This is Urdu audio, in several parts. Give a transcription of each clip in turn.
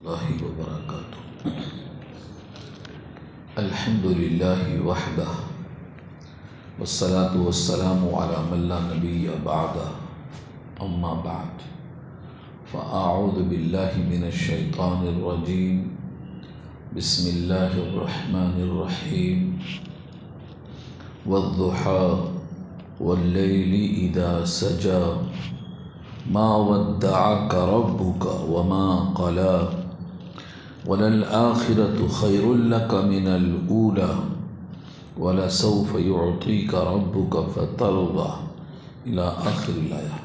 اللہ وبرکاتہ۔ الحمد للہ وحدہ والصلاة والسلام علی من لا نبی بعدہ، اما بعد فاعوذ باللہ من الشیطان الرجیم، بسم اللہ الرحمن الرحیم۔ والضحى واللیل اذا سجى ما ودعك ربك وما قلى وللآخرة خير لك من الأولى ولسوف يعطيك ربك فترضى إلى آخر الآية۔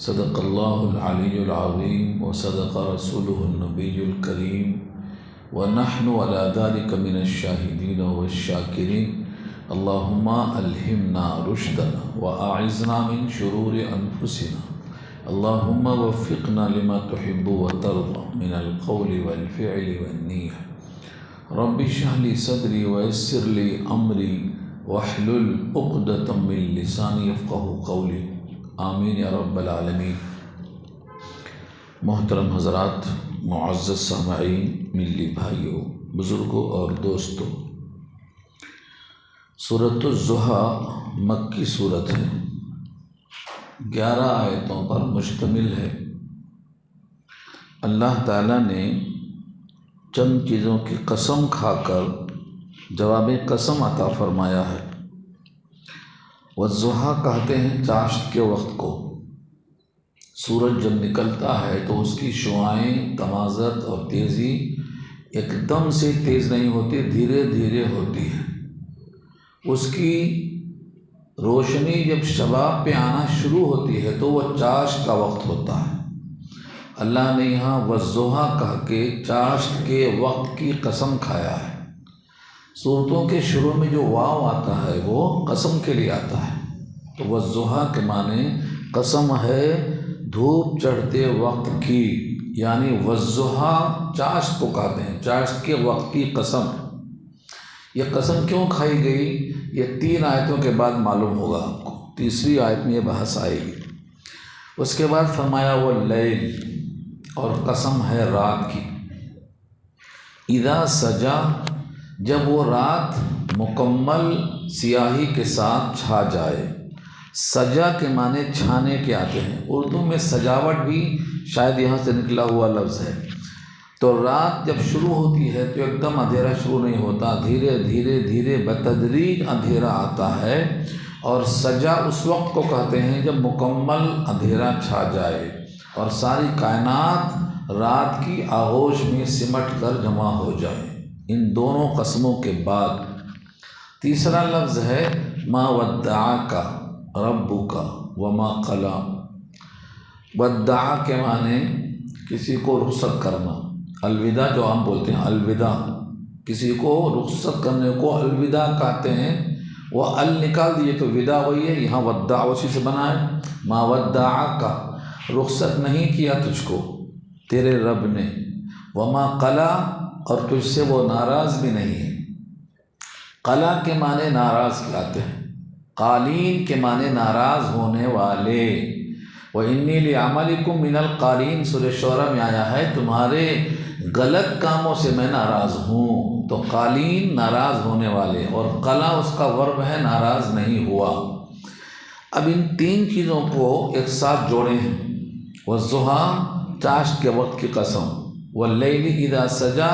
صدق الله العلي العظيم وصدق رسوله النبي الكريم ونحن على ذلك من الشاهدين والشاكرين۔ اللهم ألهمنا رشدنا وأعذنا من شرور أنفسنا، اللهم وفقنا لما تحب وترضى من القول والفعل والنية۔ رب اشرح لي صدري ويسر لي أمري واحلل عقدة من لساني يفقهوا قولي، آمین یا رب العالمین۔ محترم حضرات، معزز سامعین، ملی بھائیوں، بزرگوں اور دوستوں، سورۃ الضحیٰ مکی سورت ہے، 11 آیتوں پر مشتمل ہے۔ اللہ تعالیٰ نے چند چیزوں کی قسم کھا کر جواب قسم عطا فرمایا ہے۔ والضحیٰ کہتے ہیں چاشت کے وقت کو۔ سورج جب نکلتا ہے تو اس کی شعاعیں، تمازت اور تیزی ایک دم سے تیز نہیں ہوتی، دھیرے دھیرے ہوتی ہے۔ اس کی روشنی جب شباب پہ آنا شروع ہوتی ہے تو وہ چاشت کا وقت ہوتا ہے۔ اللہ نے یہاں والضحیٰ کہہ کے چاشت کے وقت کی قسم کھایا ہے۔ سورتوں کے شروع میں جو واو آتا ہے وہ قسم کے لیے آتا ہے، تو والضحیٰ کے معنی قسم ہے دھوپ چڑھتے وقت کی، یعنی والضحیٰ چاشت کو کہتے ہیں، چاشت کے وقت کی قسم۔ یہ قسم کیوں کھائی گئی یہ 3 آیتوں کے بعد معلوم ہوگا آپ کو، تیسری آیت میں یہ بحث آئے گی۔ اس کے بعد فرمایا واللیل، اور قسم ہے رات کی۔ اذا سجا، جب وہ رات مکمل سیاہی کے ساتھ چھا جائے۔ سجا کے معنی چھانے کے آتے ہیں، اردو میں سجاوٹ بھی شاید یہاں سے نکلا ہوا لفظ ہے۔ تو رات جب شروع ہوتی ہے تو ایک دم اندھیرا شروع نہیں ہوتا، دھیرے دھیرے دھیرے بتدریج اندھیرا آتا ہے۔ اور سجا اس وقت کو کہتے ہیں جب مکمل اندھیرا چھا جائے اور ساری کائنات رات کی آغوش میں سمٹ کر جمع ہو جائے۔ ان دونوں قسموں کے بعد تیسرا لفظ ہے ما ودعک ربک وما قلی۔ ودع کے معنی کسی کو رخصت کرنا، الوداع جو ہم بولتے ہیں، الوداع، کسی کو رخصت کرنے کو الوداع کہتے ہیں۔ وہ ال نکال دیے تو ودا ہوئی ہے، یہاں ودع اسی سے بنا ہے۔ ما ودعک، رخصت نہیں کیا تجھ کو تیرے رب نے، وما قلا، اور تجھ سے وہ ناراض بھی نہیں ہے۔ قلا کے معنی ناراض کہتے ہیں، قالین کے معنی ناراض ہونے والے۔ وَإِنِّي لِعَمَلِكُم مِّنَ الْقَالِينَ، سورہ شعراء میں آیا ہے تمہارے غلط کاموں سے میں ناراض ہوں۔ تو قالین ناراض ہونے والے، اور قلا اس کا ورب ہے ناراض نہیں ہوا۔ اب ان 3 چیزوں کو ایک ساتھ جوڑے ہیں۔ والضحیٰ چاشت کے وقت کی قسم، واللیل اذا سجا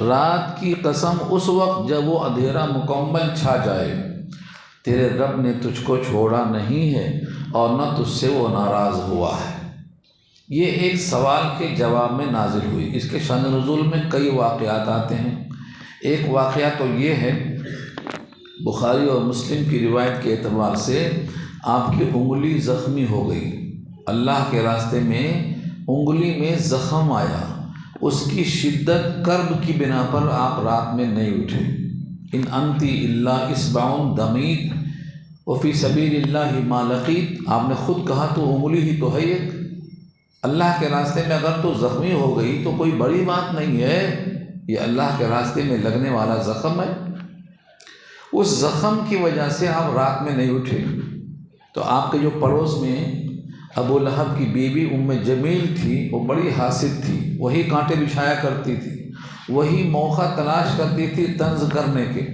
رات کی قسم اس وقت جب وہ اندھیرا مکمل چھا جائے۔ تیرے رب نے تجھ کو چھوڑا نہیں ہے اور نہ تجھ سے وہ ناراض ہوا ہے۔ یہ ایک سوال کے جواب میں نازل ہوئی۔ اس کے شان نزول میں کئی واقعات آتے ہیں۔ ایک واقعہ تو یہ ہے، بخاری اور مسلم کی روایت کے اعتبار سے آپ کی انگلی زخمی ہو گئی، اللہ کے راستے میں انگلی میں زخم آیا، اس کی شدت کرب کی بنا پر آپ رات میں نہیں اٹھے۔ ان انتی الا اصبع دمیت وفی سبیل اللہ ما لقیت، آپ نے خود کہا تو انگلی ہی تو ہے ایک، اللہ کے راستے میں اگر تو زخمی ہو گئی تو کوئی بڑی بات نہیں ہے، یہ اللہ کے راستے میں لگنے والا زخم ہے۔ اس زخم کی وجہ سے آپ رات میں نہیں اٹھے، تو آپ کے جو پڑوس میں ابو لہب کی بیوی ام جمیل تھی، وہ بڑی حاسد تھی، وہی کانٹے بچھایا کرتی تھی، وہی موقع تلاش کرتی تھی طنز کرنے کے۔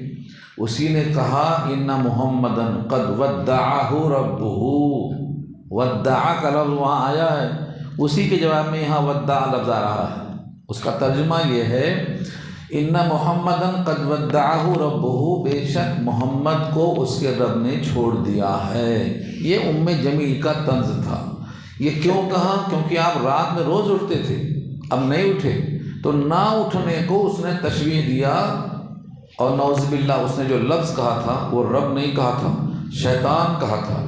اسی نے کہا ان محمدن قد ودعہ ربہ، ودعہ کا لفظ وہاں آیا ہے، اسی کے جواب میں یہاں ودعہ لفظ آ رہا ہے۔ اس کا ترجمہ یہ ہے ان محمدن قد ودعہ ربہ، بے شک محمد کو اس کے رب نے چھوڑ دیا ہے۔ یہ ام جمیل کا طنز تھا۔ یہ کیوں کہا؟ کیونکہ آپ رات میں روز اٹھتے تھے، اب نہیں اٹھے، تو نہ اٹھنے کو اس نے تشبیہ دیا، اور نعوذ باللہ اس نے جو لفظ کہا تھا وہ رب نہیں کہا تھا، شیطان کہا تھا۔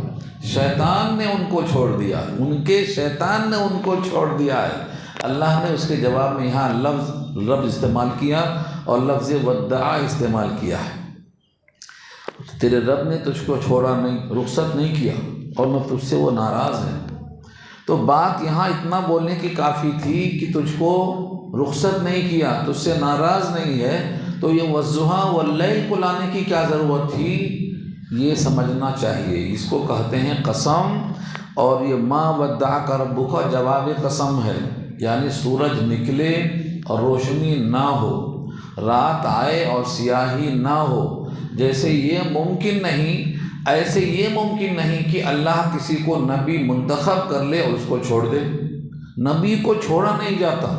شیطان نے ان کو چھوڑ دیا، ان کے شیطان نے ان کو چھوڑ دیا ہے۔ اللہ نے اس کے جواب میں یہاں لفظ رب استعمال کیا اور لفظ ودعا استعمال کیا ہے۔ تیرے رب نے تجھ کو چھوڑا نہیں، رخصت نہیں کیا، اور میں تجھ سے وہ ناراض ہے۔ تو بات یہاں اتنا بولنے کی کافی تھی کہ تجھ کو رخصت نہیں کیا، تجھ سے ناراض نہیں ہے، تو یہ والضحیٰ واللیل کو لانے کی کیا ضرورت تھی؟ یہ سمجھنا چاہیے۔ اس کو کہتے ہیں قسم، اور یہ ما ودعک ربک کا جواب قسم ہے، یعنی سورج نکلے اور روشنی نہ ہو، رات آئے اور سیاہی نہ ہو، جیسے یہ ممکن نہیں، ایسے یہ ممکن نہیں کہ اللہ کسی کو نبی منتخب کر لے اور اس کو چھوڑ دے۔ نبی کو چھوڑا نہیں جاتا،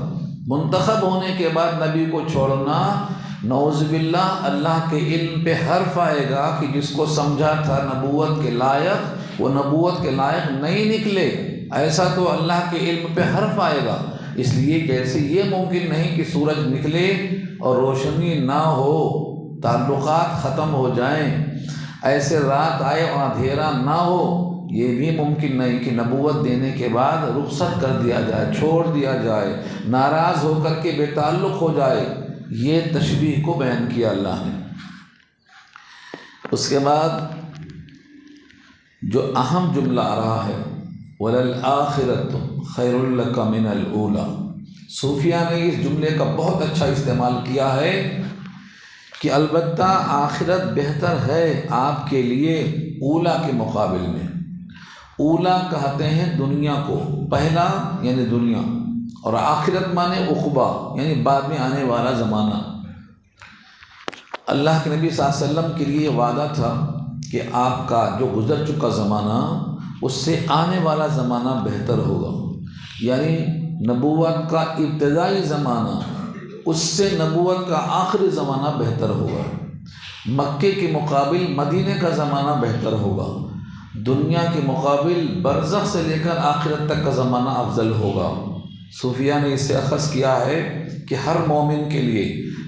منتخب ہونے کے بعد نبی کو چھوڑنا، نعوذ باللہ اللہ کے علم پہ حرف آئے گا کہ جس کو سمجھا تھا نبوت کے لائق، وہ نبوت کے لائق نہیں نکلے، ایسا تو اللہ کے علم پہ حرف آئے گا۔ اس لیے جیسے یہ ممکن نہیں کہ سورج نکلے اور روشنی نہ ہو، تعلقات ختم ہو جائیں، ایسے رات آئے اور اندھیرا نہ ہو، یہ بھی ممکن نہیں کہ نبوت دینے کے بعد رخصت کر دیا جائے، چھوڑ دیا جائے، ناراض ہو کر کے بے تعلق ہو جائے۔ یہ تشبیہ کو بیان کیا اللہ نے۔ اس کے بعد جو اہم جملہ آ رہا ہے وَلَلْآخِرَةُ خَيْرٌ لَكَ مِنَ الْأُولَى، صوفیہ نے اس جملے کا بہت اچھا استعمال کیا ہے کہ البتہ آخرت بہتر ہے آپ کے لیے اولا کے مقابل میں۔ اولا کہتے ہیں دنیا کو، پہلا یعنی دنیا، اور آخرت مانے عقبہ یعنی بعد میں آنے والا زمانہ۔ اللہ کے نبی صلی اللہ علیہ وسلم کے لیے یہ وعدہ تھا کہ آپ کا جو گزر چکا زمانہ اس سے آنے والا زمانہ بہتر ہوگا، یعنی نبوت کا ابتدائی زمانہ اس سے نبوت کا آخری زمانہ بہتر ہوگا، مکے کے مقابل مدینے کا زمانہ بہتر ہوگا، دنیا کے مقابل برزخ سے لے کر آخرت تک کا زمانہ افضل ہوگا۔ صوفیہ نے اس سے اخذ کیا ہے کہ ہر مومن کے لیے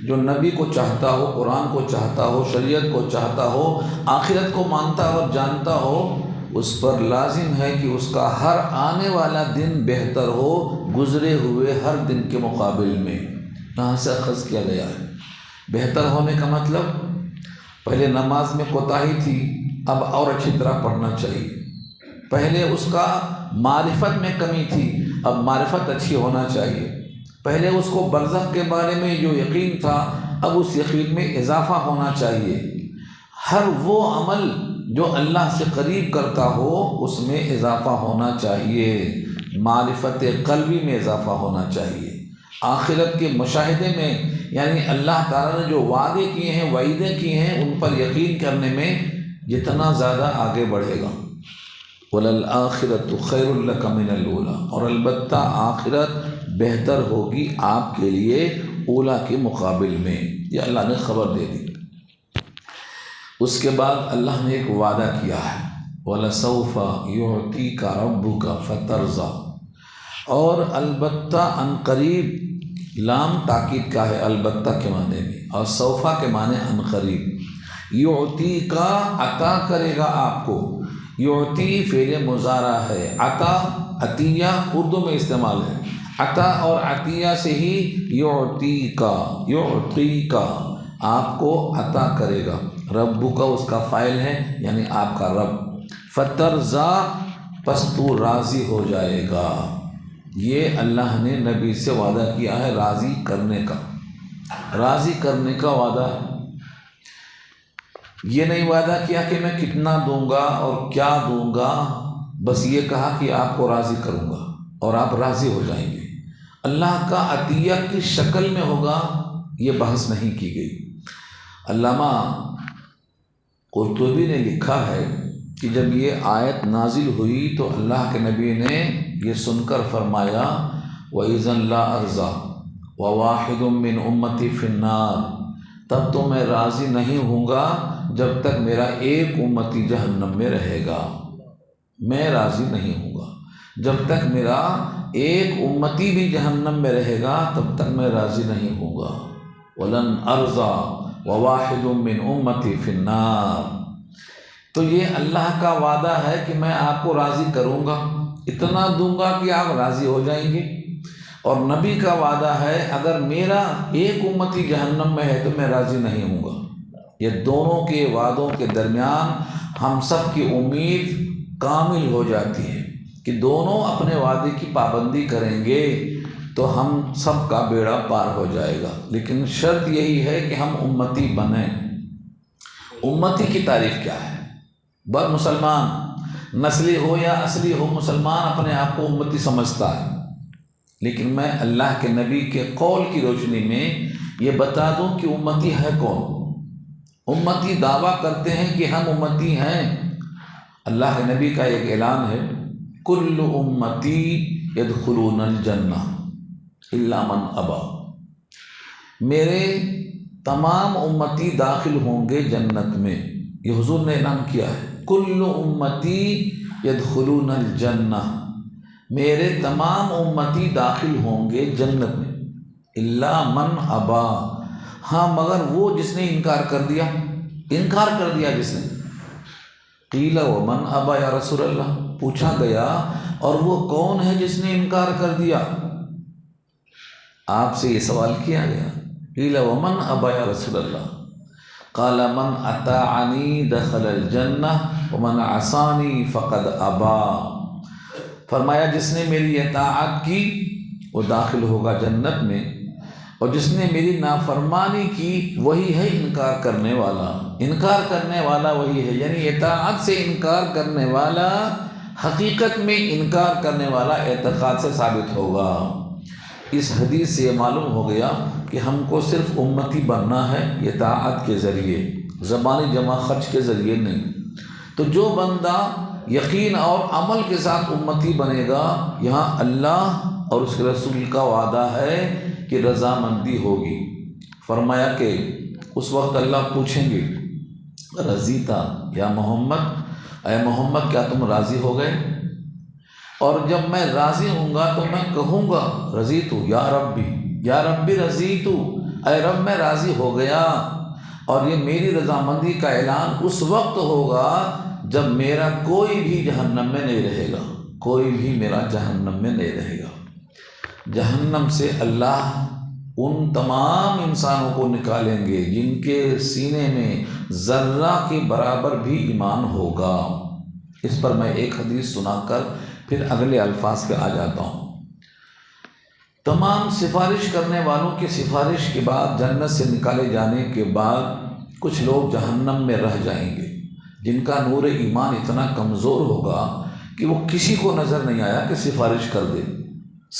جو نبی کو چاہتا ہو، قرآن کو چاہتا ہو، شریعت کو چاہتا ہو، آخرت کو مانتا اور جانتا ہو، اس پر لازم ہے کہ اس کا ہر آنے والا دن بہتر ہو گزرے ہوئے ہر دن کے مقابل میں۔ یہاں سے اخذ کیا گیا ہے۔ بہتر ہونے کا مطلب پہلے نماز میں کوتاہی تھی، اب اور اچھی طرح پڑھنا چاہیے۔ پہلے اس کا معرفت میں کمی تھی، اب معرفت اچھی ہونا چاہیے۔ پہلے اس کو برزخ کے بارے میں جو یقین تھا، اب اس یقین میں اضافہ ہونا چاہیے۔ ہر وہ عمل جو اللہ سے قریب کرتا ہو اس میں اضافہ ہونا چاہیے، معرفت قلبی میں اضافہ ہونا چاہیے، آخرت کے مشاہدے میں، یعنی اللہ تعالیٰ نے جو وعدے کیے ہیں، وعیدیں کی ہیں، ان پر یقین کرنے میں جتنا زیادہ آگے بڑھے گا۔ وَلَلْآخِرَةُ خَيْرٌ لَكَ مِنَ الْأُولَى، اور البتہ آخرت بہتر ہوگی آپ کے لیے اولا کے مقابل میں۔ یہ اللہ نے خبر دے دی۔ اس کے بعد اللہ نے ایک وعدہ کیا ہے وَلَسَوْفَ يُعْطِيكَ رَبُّكَ فَتَرْضَىٰ، اور البتہ ان قریب، لام تاکید کا ہے البتہ کے معنی میں، اور سوفا کے معنی ان قریب۔ یعطی کا عطا کرے گا آپ کو، یعطی فعل مضارع ہے، عطا عطیہ اردو میں استعمال ہے، عطا اور عطیہ سے ہی یعطی کا آپ کو عطا کرے گا، رب کا اس کا فاعل ہے یعنی آپ کا رب، فترضیٰ پس تو راضی ہو جائے گا۔ یہ اللہ نے نبی سے وعدہ کیا ہے راضی کرنے کا، راضی کرنے کا وعدہ ہے۔ یہ نہیں وعدہ کیا کہ میں کتنا دوں گا اور کیا دوں گا، بس یہ کہا کہ آپ کو راضی کروں گا اور آپ راضی ہو جائیں گے۔ اللہ کا عطیہ کی شکل میں ہوگا یہ بحث نہیں کی گئی۔ علامہ قرطبی نے لکھا ہے کہ جب یہ آیت نازل ہوئی تو اللہ کے نبی نے یہ سن کر فرمایا وَإِذًا لَا أَرْضَىٰ وَوَاحِدٌ مِّنْ أُمَّتِي فِي النَّارِ، تب تو میں راضی نہیں ہوں گا جب تک میرا ایک امتی جہنم میں رہے گا۔ میں راضی نہیں ہوں گا جب تک میرا ایک امتی بھی جہنم میں رہے گا، تب تک میں راضی نہیں ہوں گا۔ وَلَنْ أَرْضَىٰ وَوَاحِدٌ مِّنْ أُمَّتِي فِي النَّارِ، تو یہ اللہ کا وعدہ ہے کہ میں آپ کو راضی کروں گا، اتنا دوں گا کہ آپ راضی ہو جائیں گے، اور نبی کا وعدہ ہے اگر میرا ایک امتی جہنم میں ہے تو میں راضی نہیں ہوں گا۔ یہ دونوں کے وعدوں کے درمیان ہم سب کی امید کامل ہو جاتی ہے کہ دونوں اپنے وعدے کی پابندی کریں گے تو ہم سب کا بیڑا پار ہو جائے گا، لیکن شرط یہی ہے کہ ہم امتی بنیں۔ امتی کی تعریف کیا ہے؟ بر مسلمان نسلی ہو یا اصلی ہو، مسلمان اپنے آپ کو امتی سمجھتا ہے، لیکن میں اللہ کے نبی کے قول کی روشنی میں یہ بتا دوں کہ امتی ہے کون۔ امتی دعویٰ کرتے ہیں کہ ہم امتی ہیں۔ اللہ کے نبی کا ایک اعلان ہے کل امتی یدخلون الجنہ الا من ابا، میرے تمام امتی داخل ہوں گے جنت میں۔ یہ حضور نے اعلان کیا ہے کل امتی یدخلون الجنہ، میرے تمام امتی داخل ہوں گے جنت میں، الا من ابا، ہاں مگر وہ جس نے انکار کر دیا جس نے۔ قیل ومن ابا یا رسول اللہ، پوچھا گیا اور وہ کون ہے جس نے انکار کر دیا؟ آپ سے یہ سوال کیا گیا، قیل ومن ابا یا رسول اللہ، قال من اطاعنی دخل الجنہ ومن عصانی فقد ابا، فرمایا جس نے میری اطاعت کی وہ داخل ہوگا جنت میں، اور جس نے میری نافرمانی کی وہی ہے انکار کرنے والا۔ انکار کرنے والا وہی ہے، یعنی اطاعت سے انکار کرنے والا حقیقت میں انکار کرنے والا اعتقاد سے ثابت ہوگا۔ اس حدیث سے یہ معلوم ہو گیا کہ ہم کو صرف امتی بننا ہے اطاعت کے ذریعے، زبانی جمع خرچ کے ذریعے نہیں۔ تو جو بندہ یقین اور عمل کے ساتھ امتی بنے گا، یہاں اللہ اور اس کے رسول کا وعدہ ہے کہ رضامندی ہوگی۔ فرمایا کہ اس وقت اللہ پوچھیں گے رضیتا یا محمد، اے محمد کیا تم راضی ہو گئے؟ اور جب میں راضی ہوں گا تو میں کہوں گا رضیتو یا ربی، یا ربی رضیتو، اے رب میں راضی ہو گیا۔ اور یہ میری رضامندی کا اعلان اس وقت ہوگا جب میرا کوئی بھی جہنم میں نہیں رہے گا، کوئی بھی میرا جہنم میں نہیں رہے گا۔ جہنم سے اللہ ان تمام انسانوں کو نکالیں گے جن کے سینے میں ذرہ کے برابر بھی ایمان ہوگا۔ اس پر میں ایک حدیث سنا کر پھر اگلے الفاظ پہ آ جاتا ہوں۔ تمام سفارش کرنے والوں کی سفارش کے بعد جنت سے نکالے جانے کے بعد کچھ لوگ جہنم میں رہ جائیں گے جن کا نور ایمان اتنا کمزور ہوگا کہ وہ کسی کو نظر نہیں آیا کہ سفارش کر دے،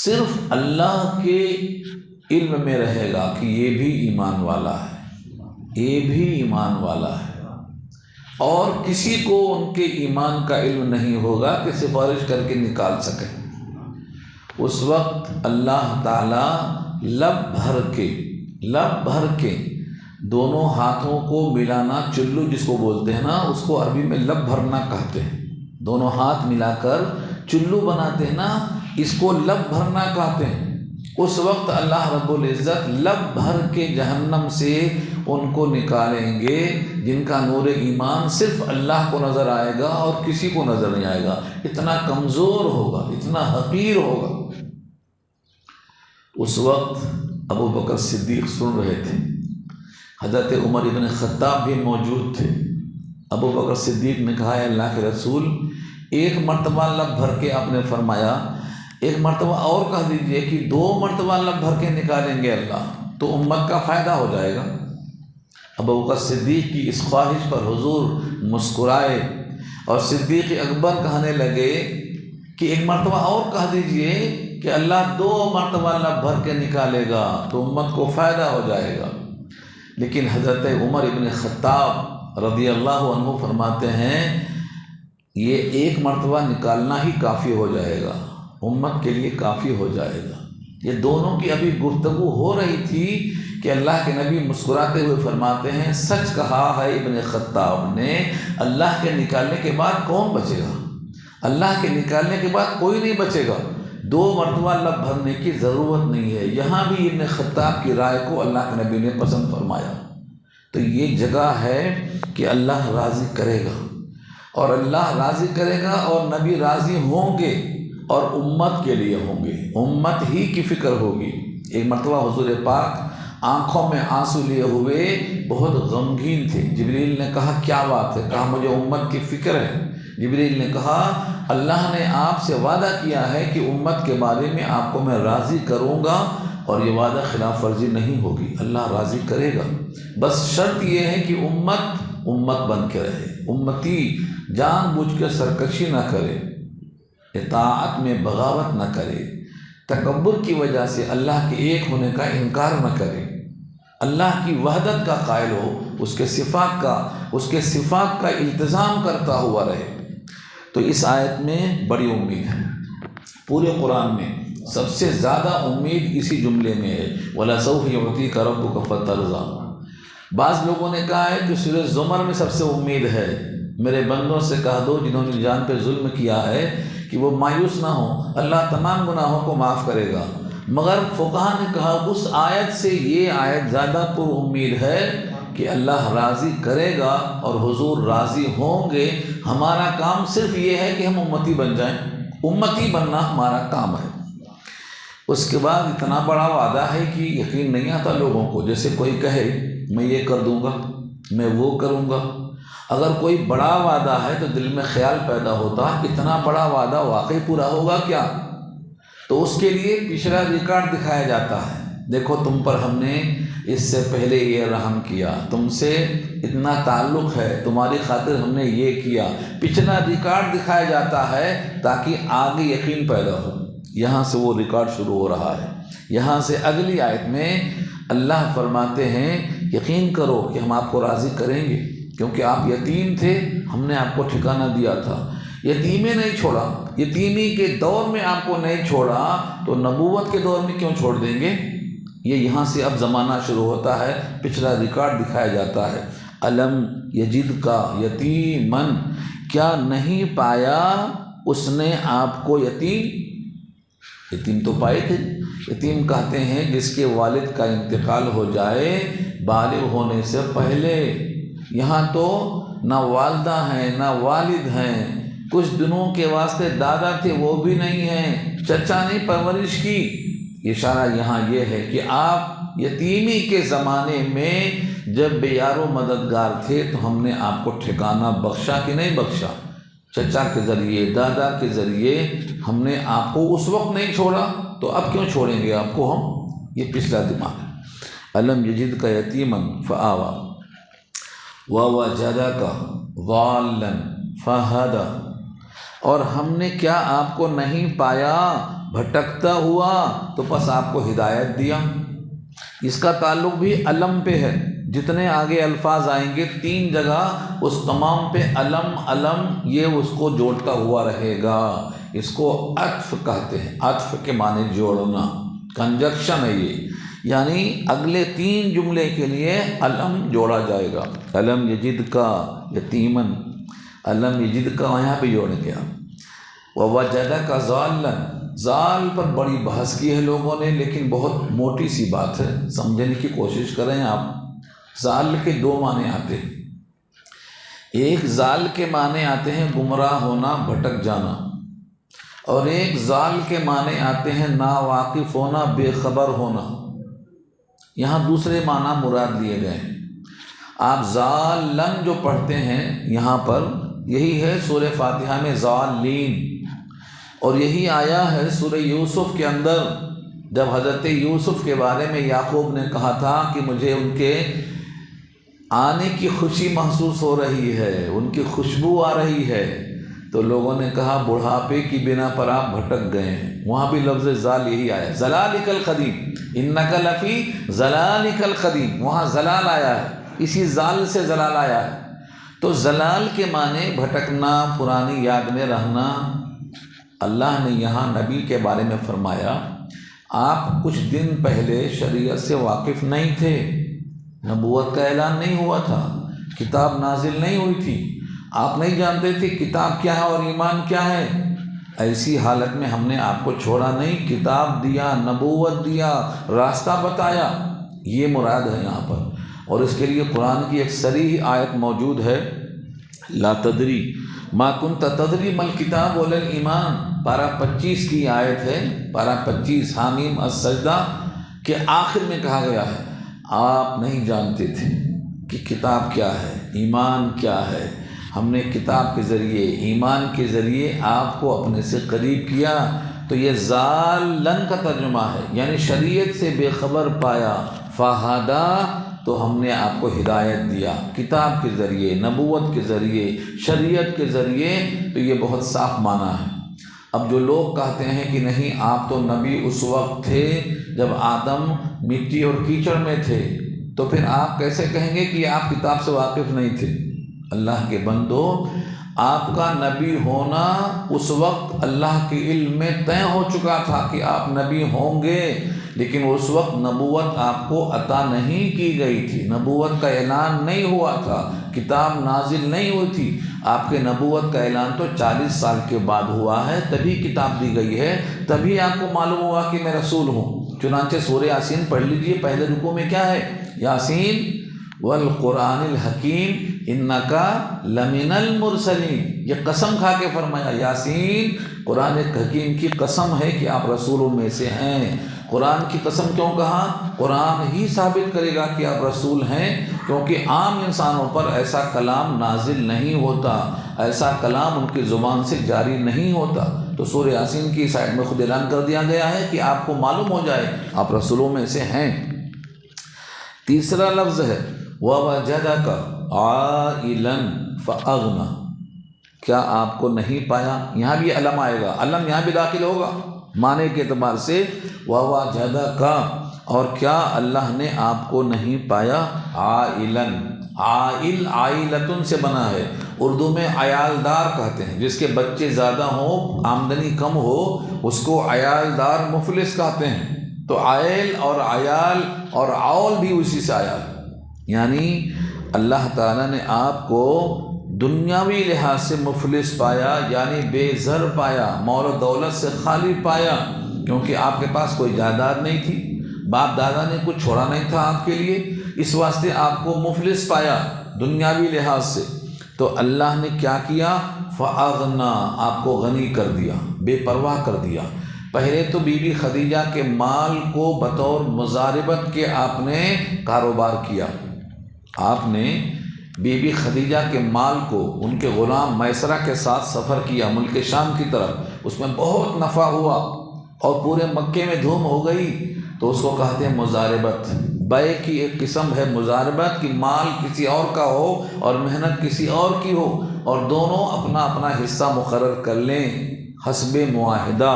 صرف اللہ کے علم میں رہے گا کہ یہ بھی ایمان والا ہے، یہ بھی ایمان والا ہے، اور کسی کو ان کے ایمان کا علم نہیں ہوگا کہ سفارش کر کے نکال سکے۔ اس وقت اللہ تعالیٰ لب بھر کے دونوں ہاتھوں کو ملانا، چلو جس کو بولتے ہیں نا، اس کو عربی میں لب بھرنا کہتے ہیں۔ دونوں ہاتھ ملا کر چلو بناتے ہیں نا، اس کو لب بھرنا کہتے ہیں۔ اس وقت اللہ رب العزت لب بھر کے جہنم سے ان کو نکالیں گے جن کا نور ایمان صرف اللہ کو نظر آئے گا اور کسی کو نظر نہیں آئے گا، اتنا کمزور ہوگا، اتنا حقیر ہوگا۔ اس وقت ابو بکر صدیق سن رہے تھے، حضرت عمر ابن خطاب بھی موجود تھے۔ ابو بکر صدیق نے کہا ہے اللہ کے رسول، ایک مرتبہ لب بھر کے آپ نے فرمایا، ایک مرتبہ اور کہہ دیجئے کہ 2 مرتبہ لب بھر کے نکالیں گے اللہ، تو امت کا فائدہ ہو جائے گا۔ ابو بکر صدیق کی اس خواہش پر حضور مسکرائے اور صدیق اکبر کہنے لگے کہ ایک مرتبہ اور کہہ دیجئے کہ اللہ 2 مرتبہ اللہ بھر کے نکالے گا تو امت کو فائدہ ہو جائے گا۔ لیکن حضرت عمر ابن خطاب رضی اللہ عنہ فرماتے ہیں یہ 1 مرتبہ نکالنا ہی کافی ہو جائے گا، امت کے لیے کافی ہو جائے گا۔ یہ دونوں کی ابھی گفتگو ہو رہی تھی کہ اللہ کے نبی مسکراتے ہوئے فرماتے ہیں سچ کہا ہے ابن خطاب نے، اللہ کے نکالنے کے بعد کون بچے گا؟ اللہ کے نکالنے کے بعد کوئی نہیں بچے گا، 2 مرتبہ اللہ بھرنے کی ضرورت نہیں ہے۔ یہاں بھی ابن خطاب کی رائے کو اللہ کے نبی نے پسند فرمایا۔ تو یہ جگہ ہے کہ اللہ راضی کرے گا، اور اللہ راضی کرے گا اور نبی راضی ہوں گے، اور امت کے لیے ہوں گے، امت ہی کی فکر ہوگی۔ ایک مرتبہ حضور پاک آنکھوں میں آنسو لیے ہوئے بہت غمگین تھے۔ جبریل نے کہا کیا بات ہے؟ کہا مجھے امت کی فکر ہے۔ جبریل نے کہا اللہ نے آپ سے وعدہ کیا ہے کہ امت کے بارے میں آپ کو میں راضی کروں گا، اور یہ وعدہ خلاف ورزی نہیں ہوگی، اللہ راضی کرے گا۔ بس شرط یہ ہے کہ امت بن کے رہے، امتی جان بوجھ کے سرکشی نہ کرے، اطاعت میں بغاوت نہ کرے، تکبر کی وجہ سے اللہ کے ایک ہونے کا انکار نہ کرے، اللہ کی وحدت کا قائل ہو، اس کے صفات کا التزام کرتا ہوا رہے۔ تو اس آیت میں بڑی امید ہے، پورے قرآن میں سب سے زیادہ امید اسی جملے میں ہے، وَلَسَوْفَ يُعْطِيكَ رَبُّكَ فَتَرْضَىٰ۔ بعض لوگوں نے کہا ہے کہ سورہ زمر میں سب سے امید ہے، میرے بندوں سے کہہ دو جنہوں نے جان پہ ظلم کیا ہے کہ وہ مایوس نہ ہوں، اللہ تمام گناہوں کو معاف کرے گا۔ مگر فقہا نے کہا اس آیت سے یہ آیت زیادہ پر امید ہے کہ اللہ راضی کرے گا اور حضور راضی ہوں گے۔ ہمارا کام صرف یہ ہے کہ ہم امتی بن جائیں، امتی بننا ہمارا کام ہے۔ اس کے بعد اتنا بڑا وعدہ ہے کہ یقین نہیں آتا لوگوں کو، جیسے کوئی کہے میں یہ کر دوں گا، میں وہ کروں گا۔ اگر کوئی بڑا وعدہ ہے تو دل میں خیال پیدا ہوتا اتنا بڑا وعدہ واقعی پورا ہوگا کیا؟ تو اس کے لیے پچھلا ریکارڈ دکھایا جاتا ہے، دیکھو تم پر ہم نے اس سے پہلے یہ رحم کیا، تم سے اتنا تعلق ہے، تمہاری خاطر ہم نے یہ کیا، پچھلا ریکارڈ دکھایا جاتا ہے تاکہ آگے یقین پیدا ہو۔ یہاں سے وہ ریکارڈ شروع ہو رہا ہے۔ یہاں سے اگلی آیت میں اللہ فرماتے ہیں یقین کرو کہ ہم آپ کو راضی کریں گے، کیونکہ آپ یتیم تھے، ہم نے آپ کو ٹھکانہ دیا تھا، یتیمی نہیں چھوڑا، یتیمی کے دور میں آپ کو نہیں چھوڑا تو نبوت کے دور میں کیوں چھوڑ دیں گے؟ یہ یہاں سے اب زمانہ شروع ہوتا ہے، پچھلا ریکارڈ دکھایا جاتا ہے۔ الم یجد کا یتیمن، کیا نہیں پایا اس نے آپ کو یتیم تو پائے تھے۔ یتیم کہتے ہیں جس کے والد کا انتقال ہو جائے بالغ ہونے سے پہلے۔ یہاں تو نہ والدہ ہیں نہ والد ہیں، کچھ دنوں کے واسطے دادا تھے وہ بھی نہیں ہیں، چچا نے پرورش کی۔ اشارہ یہاں یہ ہے کہ آپ یتیمی کے زمانے میں جب بے یار و مددگار تھے تو ہم نے آپ کو ٹھکانہ بخشا کہ نہیں بخشا؟ چچا کے ذریعے، دادا کے ذریعے ہم نے آپ کو اس وقت نہیں چھوڑا تو اب کیوں چھوڑیں گے آپ کو ہم؟ یہ پچھلا دماغ ہے۔ الم یجد کا یتیمن فآوا ووجدک ضالا فہدی، اور ہم نے کیا آپ کو نہیں پایا بھٹکتا ہوا تو پس آپ کو ہدایت دیا۔ اس کا تعلق بھی علم پہ ہے، جتنے آگے الفاظ آئیں گے 3 جگہ اس تمام پہ علم یہ اس کو جوڑتا ہوا رہے گا۔ اس کو عطف کہتے ہیں، عطف کے معنی جوڑنا، کنجکشن ہے یہ، یعنی اگلے 3 جملے کے لیے علم جوڑا جائے گا۔ علم یجد کا یتیمن، علم یجد کا یہاں پہ جوڑ گیا۔ ووجدک ضالا، ضال پر بڑی بحث کی ہے لوگوں نے، لیکن بہت موٹی سی بات ہے، سمجھنے کی کوشش کریں آپ۔ ضال کے 2 معنی آتے ہیں، ایک ضال کے معنی آتے ہیں گمراہ ہونا، بھٹک جانا، اور ایک ضال کے معنی آتے ہیں ناواقف ہونا، بے خبر ہونا۔ یہاں دوسرے معنی مراد لیے گئے ہیں۔ آپ ضالن جو پڑھتے ہیں یہاں پر، یہی ہے سورہ فاتحہ میں ضالین، اور یہی آیا ہے سورہ یوسف کے اندر جب حضرت یوسف کے بارے میں یعقوب نے کہا تھا کہ مجھے ان کے آنے کی خوشی محسوس ہو رہی ہے، ان کی خوشبو آ رہی ہے، تو لوگوں نے کہا بڑھاپے کی بنا پر آپ بھٹک گئے ہیں۔ وہاں بھی لفظ زال یہی آیا، ذلالک القدیم، انک لفی ذلالک القدیم، وہاں زلال آیا ہے، اسی زال سے زلال آیا ہے۔ تو زلال کے معنی بھٹکنا، پرانی یاد میں رہنا۔ اللہ نے یہاں نبی کے بارے میں فرمایا آپ کچھ دن پہلے شریعت سے واقف نہیں تھے، نبوت کا اعلان نہیں ہوا تھا، کتاب نازل نہیں ہوئی تھی، آپ نہیں جانتے تھے کتاب کیا ہے اور ایمان کیا ہے۔ ایسی حالت میں ہم نے آپ کو چھوڑا نہیں، کتاب دیا، نبوت دیا، راستہ بتایا، یہ مراد ہے یہاں پر۔ اور اس کے لیے قرآن کی ایک صریح آیت موجود ہے، لا تدری ما کنت تدری ما الکتاب ولا الایمان، پارہ 25 کی آیت ہے، پارہ 25 حامیم السجدہ کے آخر میں کہا گیا ہے آپ نہیں جانتے تھے کہ کتاب کیا ہے، ایمان کیا ہے، ہم نے کتاب کے ذریعے، ایمان کے ذریعے آپ کو اپنے سے قریب کیا۔ تو یہ ضالن کا ترجمہ ہے، یعنی شریعت سے بے خبر پایا، فہدا، تو ہم نے آپ کو ہدایت دیا کتاب کے ذریعے، نبوت کے ذریعے، شریعت کے ذریعے۔ تو یہ بہت صاف معنی ہے۔ اب جو لوگ کہتے ہیں کہ نہیں آپ تو نبی اس وقت تھے جب آدم مٹی اور کیچڑ میں تھے، تو پھر آپ کیسے کہیں گے کہ آپ کتاب سے واقف نہیں تھے؟ اللہ کے بندو، آپ کا نبی ہونا اس وقت اللہ کے علم میں طے ہو چکا تھا کہ آپ نبی ہوں گے، لیکن اس وقت نبوت آپ کو عطا نہیں کی گئی تھی، نبوت کا اعلان نہیں ہوا تھا، کتاب نازل نہیں ہوئی تھی۔ آپ کے نبوت کا اعلان تو 40 سال کے بعد ہوا ہے، تبھی کتاب دی گئی ہے، تبھی آپ کو معلوم ہوا کہ میں رسول ہوں۔ چنانچہ سورہ یاسین پڑھ لیجئے، پہلے رکوع میں کیا ہے؟ یاسین والقرآن الحکیم انکا لمن المرسلین، یہ قسم کھا کے فرمایا یاسین، قرآن حکیم کی قسم ہے کہ آپ رسولوں میں سے ہیں۔ قرآن کی قسم کیوں کہا؟ قرآن ہی ثابت کرے گا کہ آپ رسول ہیں، کیونکہ عام انسانوں پر ایسا کلام نازل نہیں ہوتا، ایسا کلام ان کی زبان سے جاری نہیں ہوتا۔ تو سورہ یاسین کی سائڈ میں خود اعلان کر دیا گیا ہے کہ آپ کو معلوم ہو جائے آپ رسولوں میں سے ہیں۔ تیسرا لفظ ہے وَوَجَدَكَ عَائِلًا فَأَغْنَى، کیا آپ کو نہیں پایا؟ یہاں بھی علم آئے گا، علم یہاں بھی داخل ہوگا معنی کے اعتبار سے، وَوَجَدَكَ، اور کیا اللہ نے آپ کو نہیں پایا؟ عائلاً، عائل عائلتن سے بنا ہے، اردو میں عیالدار کہتے ہیں، جس کے بچے زیادہ ہوں، آمدنی کم ہو، اس کو عیالدار مفلس کہتے ہیں۔ تو عائل اور عیال اور عول بھی اسی سے آیا ہے، یعنی اللہ تعالیٰ نے آپ کو دنیاوی لحاظ سے مفلس پایا، یعنی بے زر پایا، مال و دولت سے خالی پایا، کیونکہ آپ کے پاس کوئی جائیداد نہیں تھی، باپ دادا نے کچھ چھوڑا نہیں تھا آپ کے لیے، اس واسطے آپ کو مفلس پایا دنیاوی لحاظ سے۔ تو اللہ نے کیا کیا؟ فَأَغْنَى، آپ کو غنی کر دیا، بے پرواہ کر دیا۔ پہلے تو بی بی خدیجہ کے مال کو بطور مضاربت کے آپ نے کاروبار کیا، آپ نے بی بی خدیجہ کے مال کو ان کے غلام میسرہ کے ساتھ سفر کیا ملک شام کی طرف، اس میں بہت نفع ہوا اور پورے مکے میں دھوم ہو گئی، تو اس کو کہتے ہیں مضاربت۔ بے کی ایک قسم ہے مضاربت، کہ مال کسی اور کا ہو اور محنت کسی اور کی ہو، اور دونوں اپنا اپنا حصہ مقرر کر لیں حسب معاہدہ،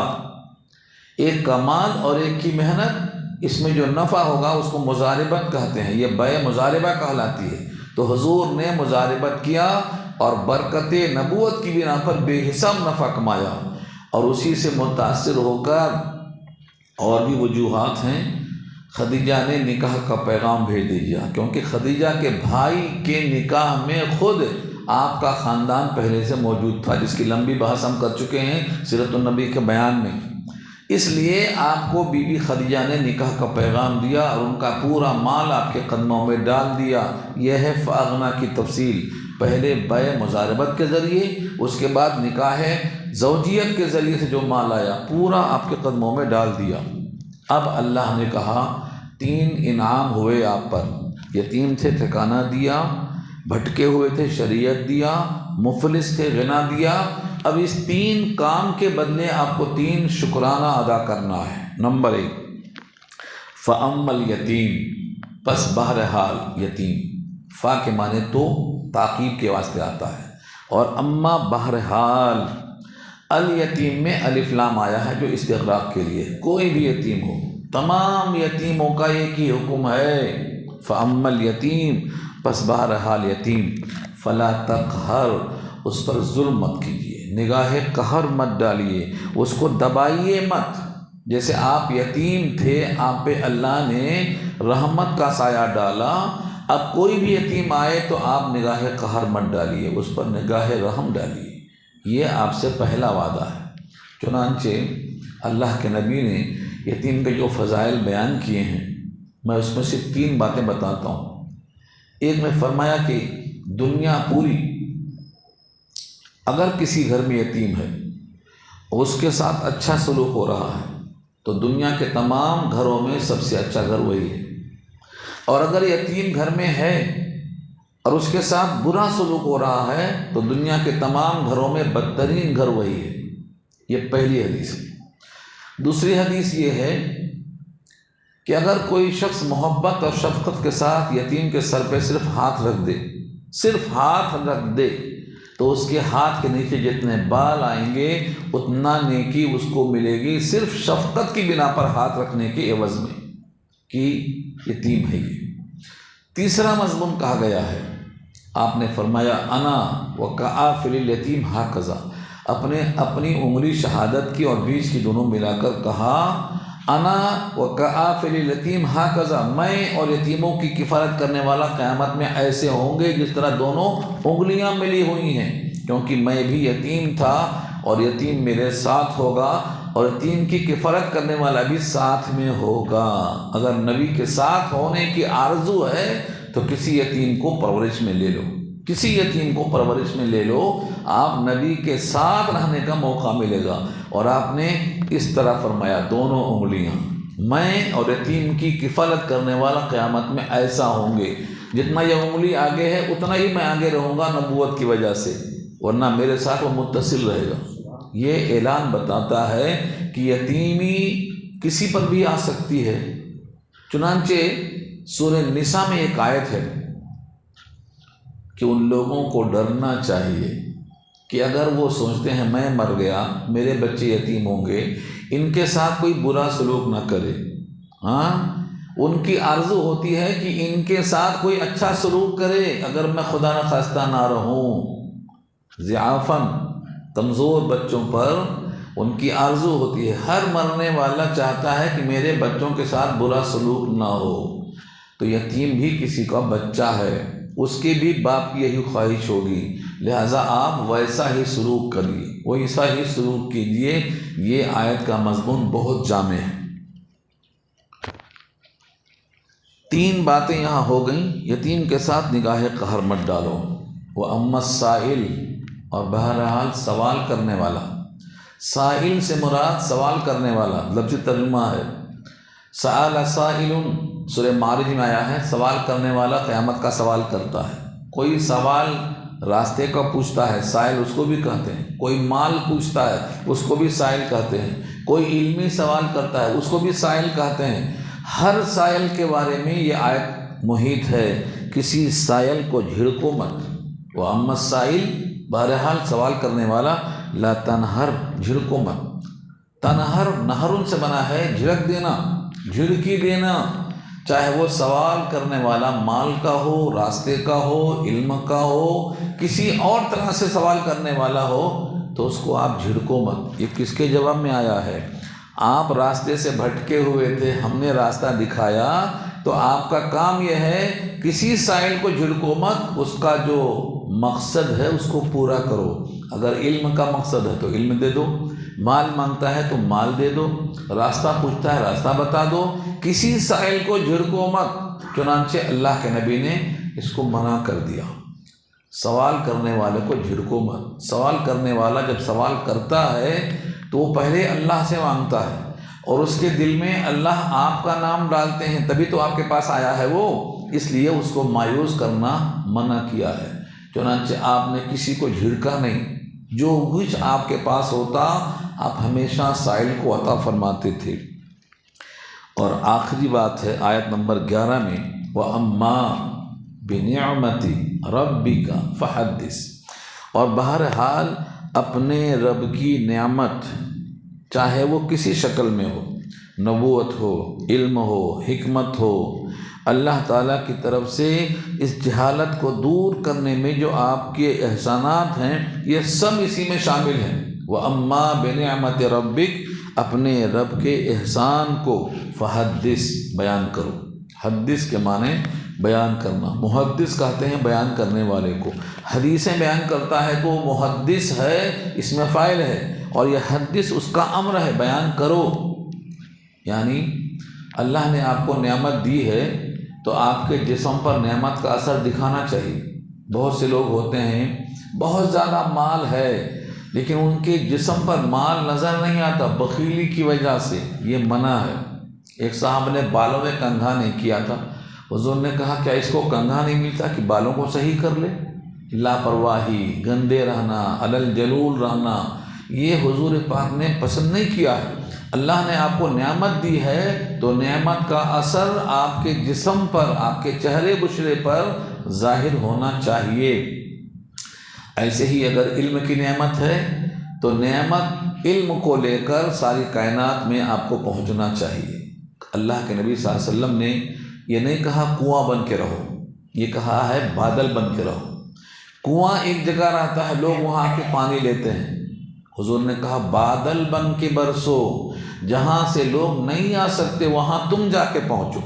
ایک کا مال اور ایک کی محنت، اس میں جو نفع ہوگا اس کو مضاربت کہتے ہیں، یہ بے مضاربہ کہلاتی ہے۔ تو حضور نے مضاربت کیا اور برکت نبوت کی بنا پر بے حساب نفع کمایا، اور اسی سے متاثر ہو کر اور بھی وجوہات ہیں، خدیجہ نے نکاح کا پیغام بھیج دیا، کیونکہ خدیجہ کے بھائی کے نکاح میں خود آپ کا خاندان پہلے سے موجود تھا، جس کی لمبی بحث ہم کر چکے ہیں سیرت النبی کے بیان میں۔ اس لیے آپ کو بی بی خدیجہ نے نکاح کا پیغام دیا اور ان کا پورا مال آپ کے قدموں میں ڈال دیا۔ یہ ہے فاغنا کی تفصیل، پہلے بے مضاربت کے ذریعے، اس کے بعد نکاح زوجیت کے ذریعے سے جو مال آیا پورا آپ کے قدموں میں ڈال دیا۔ اب اللہ نے کہا 3 انعام ہوئے آپ پر، یتیم تھے ٹھکانہ دیا، بھٹکے ہوئے تھے شریعت دیا، مفلس تھے غنا دیا۔ اب اس 3 کام کے بدلے آپ کو 3 شکرانہ ادا کرنا ہے۔ نمبر 1، فَأَمَّا الْيَتِيمُ، پس بہرحال یتیم، فا کے معنی تو تاکید کے واسطے آتا ہے، اور اما بہرحال الیتیم میں الف لام آیا ہے جو استغراق کے لیے، کوئی بھی یتیم ہو، تمام یتیموں کا ایک ہی حکم ہے، فاما الیتیم، پس بہرحال یتیم، فلا تقہر، اس پر ظلم مت کیجیے، نگاہ قہر مت ڈالیے، اس کو دبائیے مت۔ جیسے آپ یتیم تھے، آپ پہ اللہ نے رحمت کا سایہ ڈالا، اب کوئی بھی یتیم آئے تو آپ نگاہ قہر مت ڈالیے، اس پر نگاہ رحم ڈالیے، یہ آپ سے پہلا وعدہ ہے۔ چنانچہ اللہ کے نبی نے یتیم کے جو فضائل بیان کیے ہیں، میں اس میں سے 3 باتیں بتاتا ہوں۔ ایک میں فرمایا کہ دنیا پوری اگر کسی گھر میں یتیم ہے اور اس کے ساتھ اچھا سلوک ہو رہا ہے تو دنیا کے تمام گھروں میں سب سے اچھا گھر وہی ہے، اور اگر یتیم گھر میں ہے اور اس کے ساتھ برا سلوک ہو رہا ہے تو دنیا کے تمام گھروں میں بدترین گھر وہی ہے۔ یہ پہلی حدیث ہے۔ دوسری حدیث یہ ہے کہ اگر کوئی شخص محبت اور شفقت کے ساتھ یتیم کے سر پہ صرف ہاتھ رکھ دے، صرف ہاتھ رکھ دے، تو اس کے ہاتھ کے نیچے جتنے بال آئیں گے اتنا نیکی اس کو ملے گی، صرف شفقت کی بنا پر ہاتھ رکھنے کے عوض میں کہ یتیم ہے یہ۔ تیسرا مضمون کہا گیا ہے، آپ نے فرمایا انا وکافل الیتیم ہاکذا، اپنی انگلی شہادت کی اور بیچ کی دونوں ملا کر کہا، انا وکافل الیتیم ہاکذا، میں اور یتیموں کی کفالت کرنے والا قیامت میں ایسے ہوں گے جس طرح دونوں انگلیاں ملی ہوئی ہیں، کیونکہ میں بھی یتیم تھا اور یتیم میرے ساتھ ہوگا، اور یتیم کی کفالت کرنے والا بھی ساتھ میں ہوگا۔ اگر نبی کے ساتھ ہونے کی آرزو ہے تو کسی یتیم کو پرورش میں لے لو، کسی یتیم کو پرورش میں لے لو، آپ نبی کے ساتھ رہنے کا موقع ملے گا۔ اور آپ نے اس طرح فرمایا، دونوں انگلیاں، میں اور یتیم کی کفالت کرنے والا قیامت میں ایسا ہوں گے، جتنا یہ انگلی آگے ہے اتنا ہی میں آگے رہوں گا نبوت کی وجہ سے، ورنہ میرے ساتھ وہ متصل رہے گا۔ یہ اعلان بتاتا ہے کہ یتیمی کسی پر بھی آ سکتی ہے۔ چنانچہ سورہ نساء میں ایک آیت ہے کہ ان لوگوں کو ڈرنا چاہیے کہ اگر وہ سوچتے ہیں میں مر گیا، میرے بچے یتیم ہوں گے، ان کے ساتھ کوئی برا سلوک نہ کرے۔ ہاں، ان کی آرزو ہوتی ہے کہ ان کے ساتھ کوئی اچھا سلوک کرے اگر میں خدا نخواستہ نہ رہوں۔ ضعافاً، کمزور بچوں پر ان کی آرزو ہوتی ہے، ہر مرنے والا چاہتا ہے کہ میرے بچوں کے ساتھ برا سلوک نہ ہو۔ تو یتیم بھی کسی کا بچہ ہے، اس کے بھی باپ کی یہی خواہش ہوگی، لہٰذا آپ ویسا ہی سلوک کریے، ویسا ہی سلوک کیجیے۔ یہ آیت کا مضمون بہت جامع ہے۔ 3 باتیں یہاں ہو گئیں۔ یتیم کے ساتھ نگاہ قہر مت ڈالو، وَأَمَّا السَّائِلُ، اور بہرحال سوال کرنے والا۔ سائل سے مراد سوال کرنے والا، لفظی ترجمہ ہے۔ سأل سائل سورہ معارج میں آیا ہے، سوال کرنے والا قیامت کا سوال کرتا ہے۔ کوئی سوال راستے کا پوچھتا ہے، سائل اس کو بھی کہتے ہیں۔ کوئی مال پوچھتا ہے، اس کو بھی سائل کہتے ہیں۔ کوئی علمی سوال کرتا ہے، اس کو بھی سائل کہتے ہیں۔ ہر سائل کے بارے میں یہ آیت محیط ہے، کسی سائل کو جھڑکو مت۔ وَأَمَّا السَّائِلُ، بہرحال سوال کرنے والا، لا تنہر، جھڑکو مت۔ تنہر نہرن سے بنا ہے جھڑک دینا، جھڑکی دینا، چاہے وہ سوال کرنے والا مال کا ہو، راستے کا ہو، علم کا ہو، کسی اور طرح سے سوال کرنے والا ہو تو اس کو آپ جھڑکو مت۔ یہ کس کے جواب میں آیا ہے؟ آپ راستے سے بھٹکے ہوئے تھے، ہم نے راستہ دکھایا، تو آپ کا کام یہ ہے کسی سائل کو جھڑکو مت، اس کا جو مقصد ہے اس کو پورا کرو۔ اگر علم کا مقصد ہے تو علم دے دو، مال مانگتا ہے تو مال دے دو، راستہ پوچھتا ہے راستہ بتا دو، کسی سائل کو جھڑکو مت۔ چنانچہ اللہ کے نبی نے اس کو منع کر دیا، سوال کرنے والے کو جھڑکو مت۔ سوال کرنے والا جب سوال کرتا ہے تو وہ پہلے اللہ سے مانگتا ہے، اور اس کے دل میں اللہ آپ کا نام ڈالتے ہیں، تبھی تو آپ کے پاس آیا ہے وہ، اس لیے اس کو مایوس کرنا منع کیا ہے۔ چنانچہ آپ نے کسی کو جھڑکا نہیں، جو کچھ آپ کے پاس ہوتا آپ ہمیشہ سائل کو عطا فرماتے تھے۔ اور آخری بات ہے آیت نمبر 11 میں، وَأَمَّا بنعمت ربک فحدث، اور بہرحال اپنے رب کی نعمت چاہے وہ کسی شکل میں ہو، نبوت ہو، علم ہو، حکمت ہو، اللہ تعالیٰ کی طرف سے اس جہالت کو دور کرنے میں جو آپ کے احسانات ہیں یہ سب اسی میں شامل ہیں۔ وَأَمَّا بِنِعْمَةِ رَبِّكَ، اپنے رب کے احسان کو فحدث، بیان کرو۔ حدث کے معنی بیان کرنا، محدث کہتے ہیں بیان کرنے والے کو۔ حدیثیں بیان کرتا ہے تو وہ محدث ہے، اس میں فاعل ہے، اور یہ حدث اس کا امر ہے، بیان کرو۔ یعنی اللہ نے آپ کو نعمت دی ہے تو آپ کے جسم پر نعمت کا اثر دکھانا چاہیے۔ بہت سے لوگ ہوتے ہیں بہت زیادہ مال ہے لیکن ان کے جسم پر مال نظر نہیں آتا، بخیلی کی وجہ سے، یہ منع ہے۔ ایک صاحب نے بالوں میں کنگھا نہیں کیا تھا، حضور نے کہا کیا اس کو کنگھا نہیں ملتا کہ بالوں کو صحیح کر لے؟ لاپرواہی، گندے رہنا، علل جلول رہنا، یہ حضور پاک نے پسند نہیں کیا ہے۔ اللہ نے آپ کو نعمت دی ہے تو نعمت کا اثر آپ کے جسم پر، آپ کے چہرے بشرے پر ظاہر ہونا چاہیے۔ ایسے ہی اگر علم کی نعمت ہے تو نعمت علم کو لے کر ساری کائنات میں آپ کو پہنچنا چاہیے۔ اللہ کے نبی صلی اللہ علیہ وسلم نے یہ نہیں کہا کنواں بن کے رہو، یہ کہا ہے بادل بن کے رہو۔ کنواں ایک جگہ رہتا ہے، لوگ وہاں آ کے پانی لیتے ہیں، حضور نے کہا بادل بن کے برسو، جہاں سے لوگ نہیں آ سکتے وہاں تم جا کے پہنچو۔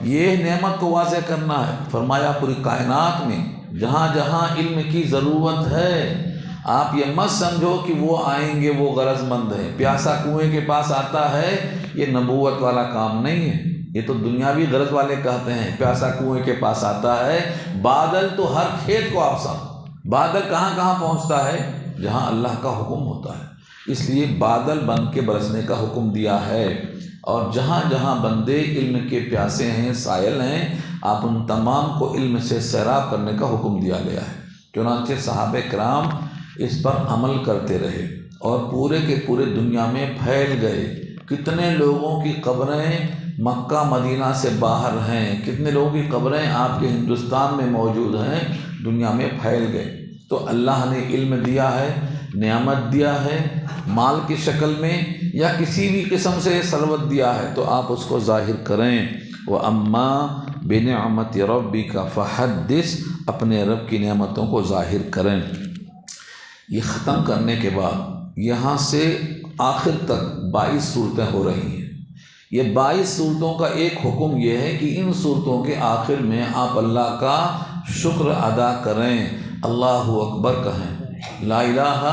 یہ نعمت کو واضح کرنا ہے۔ فرمایا پوری کائنات میں جہاں جہاں علم کی ضرورت ہے آپ یہ مت سمجھو کہ وہ آئیں گے وہ غرض مند ہے، پیاسا کنویں کے پاس آتا ہے، یہ نبوت والا کام نہیں ہے، یہ تو دنیاوی غرض والے کہتے ہیں پیاسا کنویں کے پاس آتا ہے۔ بادل تو ہر کھیت کو آپ سمجھ، بادل کہاں کہاں پہنچتا ہے؟ جہاں اللہ کا حکم ہوتا ہے، اس لیے بادل بن کے برسنے کا حکم دیا ہے۔ اور جہاں جہاں بندے علم کے پیاسے ہیں، سائل ہیں، آپ ان تمام کو علم سے سیراب کرنے کا حکم دیا گیا ہے۔ چنانچہ صحابہ کرام اس پر عمل کرتے رہے اور پورے کے پورے دنیا میں پھیل گئے۔ کتنے لوگوں کی قبریں مکہ مدینہ سے باہر ہیں، کتنے لوگوں کی قبریں آپ کے ہندوستان میں موجود ہیں، دنیا میں پھیل گئے۔ تو اللہ نے علم دیا ہے، نعمت دیا ہے، مال کی شکل میں یا کسی بھی قسم سے ثروت دیا ہے تو آپ اس کو ظاہر کریں۔ وَأَمَّا بِنِعْمَةِ رَبِّكَ فَحَدِّثْ، اپنے رب کی نعمتوں کو ظاہر کریں۔ یہ ختم کرنے کے بعد یہاں سے آخر تک 22 صورتیں ہو رہی ہیں۔ یہ 22 صورتوں کا ایک حکم یہ ہے کہ ان صورتوں کے آخر میں آپ اللہ کا شکر ادا کریں، اللہ اکبر کہیں، لا الہ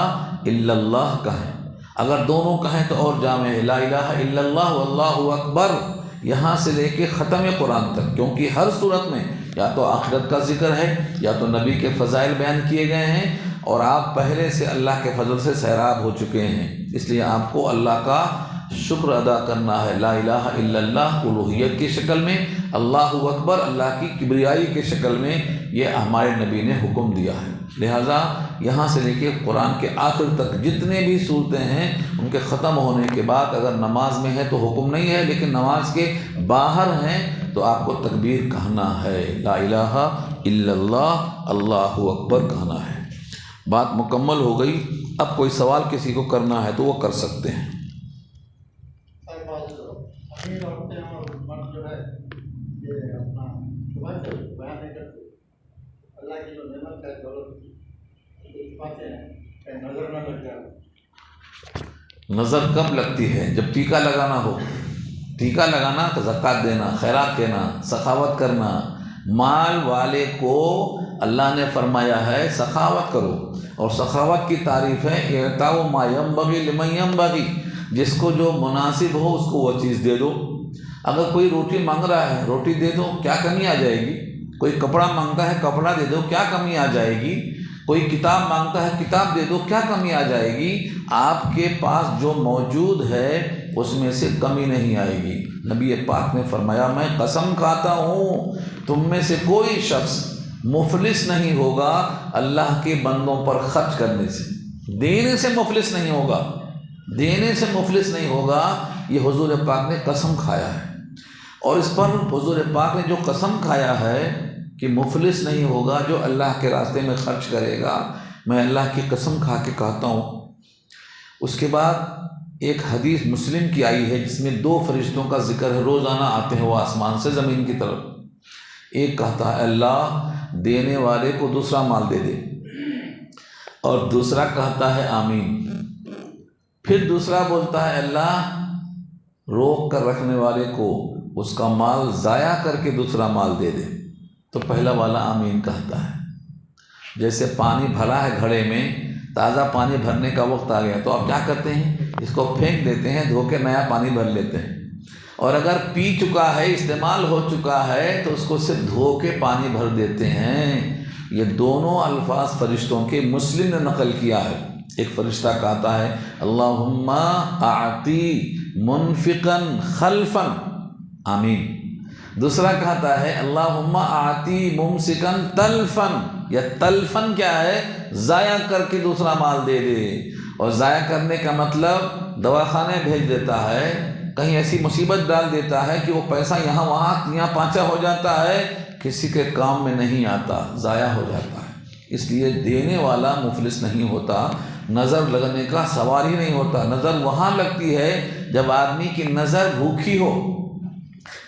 الا اللہ کہیں۔ اگر دونوں کہیں تو اور جامع ہے، لا الہ الا اللہ واللہ اکبر، یہاں سے لے کے ختم قرآن تک، کیونکہ ہر صورت میں یا تو آخرت کا ذکر ہے یا تو نبی کے فضائل بیان کیے گئے ہیں، اور آپ پہلے سے اللہ کے فضل سے سیراب ہو چکے ہیں، اس لیے آپ کو اللہ کا شکر ادا کرنا ہے۔ لا الہ الا اللہ الوہیت کی شکل میں، اللہ اکبر اللہ کی کبریائی کی شکل میں، یہ ہمارے نبی نے حکم دیا ہے۔ لہٰذا یہاں سے لے کے قرآن کے آخر تک جتنے بھی صورتیں ہیں ان کے ختم ہونے کے بعد اگر نماز میں ہے تو حکم نہیں ہے، لیکن نماز کے باہر ہیں تو آپ کو تکبیر کہنا ہے، لا الہ الا اللہ اللہ اکبر کہنا ہے۔ بات مکمل ہو گئی۔ اب کوئی سوال کسی کو کرنا ہے تو وہ کر سکتے ہیں۔ نظر کب لگتی ہے؟ جب ٹیکا لگانا ہو۔ ٹیکا لگانا تو زکوٰۃ دینا، خیرات دینا، سخاوت کرنا، مال والے کو اللہ نے فرمایا ہے سخاوت کرو، اور سخاوت کی تعریف ہے اعطاء ما ينبغي لمن ينبغي، جس کو جو مناسب ہو اس کو وہ چیز دے دو۔ اگر کوئی روٹی مانگ رہا ہے روٹی دے دو، کیا کمی آ جائے گی؟ کوئی کپڑا مانگتا ہے کپڑا دے دو، کیا کمی آ جائے گی؟ کوئی کتاب مانگتا ہے کتاب دے دو، کیا کمی آ جائے گی؟ آپ کے پاس جو موجود ہے اس میں سے کمی نہیں آئے گی۔ نبی پاک نے فرمایا میں قسم کھاتا ہوں تم میں سے کوئی شخص مفلس نہیں ہوگا اللہ کے بندوں پر خرچ کرنے سے، دینے سے مفلس نہیں ہوگا، دینے سے مفلس نہیں ہوگا، یہ حضور پاک نے قسم کھایا ہے۔ اور اس پر حضور پاک نے جو قسم کھایا ہے کہ مفلس نہیں ہوگا جو اللہ کے راستے میں خرچ کرے گا، میں اللہ کی قسم کھا کے کہتا ہوں۔ اس کے بعد ایک حدیث مسلم کی آئی ہے جس میں 2 فرشتوں کا ذکر ہے، روزانہ آتے ہیں وہ آسمان سے زمین کی طرف۔ ایک کہتا ہے اللہ دینے والے کو دوسرا مال دے دے، اور دوسرا کہتا ہے آمین۔ پھر دوسرا بولتا ہے اللہ روک کر رکھنے والے کو اس کا مال ضائع کر کے دوسرا مال دے دے، تو پہلا والا آمین کہتا ہے۔ جیسے پانی بھرا ہے گھڑے میں، تازہ پانی بھرنے کا وقت آ گیا تو آپ کیا کرتے ہیں، اس کو پھینک دیتے ہیں، دھو کے نیا پانی بھر لیتے ہیں، اور اگر پی چکا ہے، استعمال ہو چکا ہے تو اس کو صرف دھو کے پانی بھر دیتے ہیں۔ یہ دونوں الفاظ فرشتوں کے مسلم نے نقل کیا ہے۔ ایک فرشتہ کہتا ہے اللہم اعطی منفقا خلفا، آمین۔ دوسرا کہتا ہے اللہم اعطی ممسکا تلفا، یا تلفن کیا ہے، ضائع کر کے دوسرا مال دے دے۔ اور ضائع کرنے کا مطلب دواخانے بھیج دیتا ہے، کہیں ایسی مصیبت ڈال دیتا ہے کہ وہ پیسہ یہاں پانچا ہو جاتا ہے، کسی کے کام میں نہیں آتا، ضائع ہو جاتا ہے۔ اس لیے دینے والا مفلس نہیں ہوتا، نظر لگنے کا سوال ہی نہیں ہوتا۔ نظر وہاں لگتی ہے جب آدمی کی نظر بھوکی ہو۔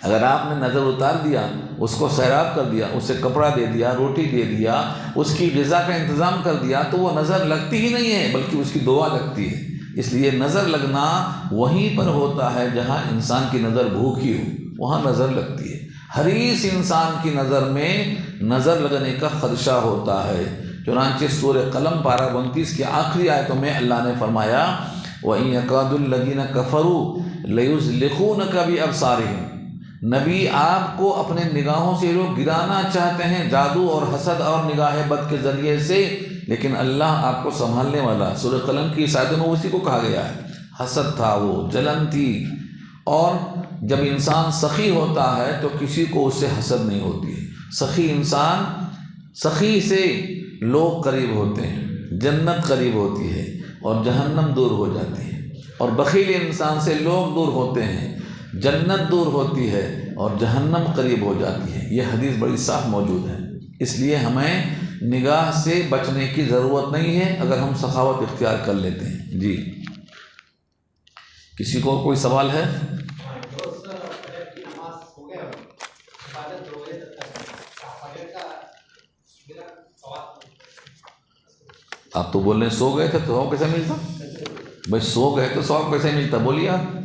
اگر آپ نے نظر اتار دیا، اس کو سیراب کر دیا، اسے کپڑا دے دیا، روٹی دے دیا، اس کی غذا کا انتظام کر دیا، تو وہ نظر لگتی ہی نہیں ہے بلکہ اس کی دعا لگتی ہے۔ اس لیے نظر لگنا وہیں پر ہوتا ہے جہاں انسان کی نظر بھوکی ہو، وہاں نظر لگتی ہے۔ حریص انسان کی نظر میں نظر لگنے کا خدشہ ہوتا ہے۔ چنانچہ سورہ قلم پارہ 29 کی آخری آیتوں میں اللہ نے فرمایا وَإِن يَكَادُ الَّذِينَ كَفَرُوا لَيُزْلِقُونَكَ بِأَبْصَارِهِمْ، نبی آپ کو اپنے نگاہوں سے لوگ گرانا چاہتے ہیں، جادو اور حسد اور نگاہ بد کے ذریعے سے، لیکن اللہ آپ کو سنبھالنے والا۔ سورہ قلم کی آیتوں میں اسی کو کہا گیا ہے۔ حسد تھا، وہ جلن تھی، اور جب انسان سخی ہوتا ہے تو کسی کو اس سے حسد نہیں ہوتی ہے۔ سخی انسان، سخی سے لوگ قریب ہوتے ہیں، جنت قریب ہوتی ہے اور جہنم دور ہو جاتی ہے، اور بخیل انسان سے لوگ دور ہوتے ہیں، جنت دور ہوتی ہے اور جہنم قریب ہو جاتی ہے۔ یہ حدیث بڑی صاف موجود ہے۔ اس لیے ہمیں نگاہ سے بچنے کی ضرورت نہیں ہے اگر ہم سخاوت اختیار کر لیتے ہیں۔ جی کسی کو کوئی سوال ہے؟ آپ تو بول رہے ہیں سو گئے تھے تو ثواب کیسے ملتا؟ بھائی سو گئے تو ثواب کیسے ملتا؟ بولیے آپ۔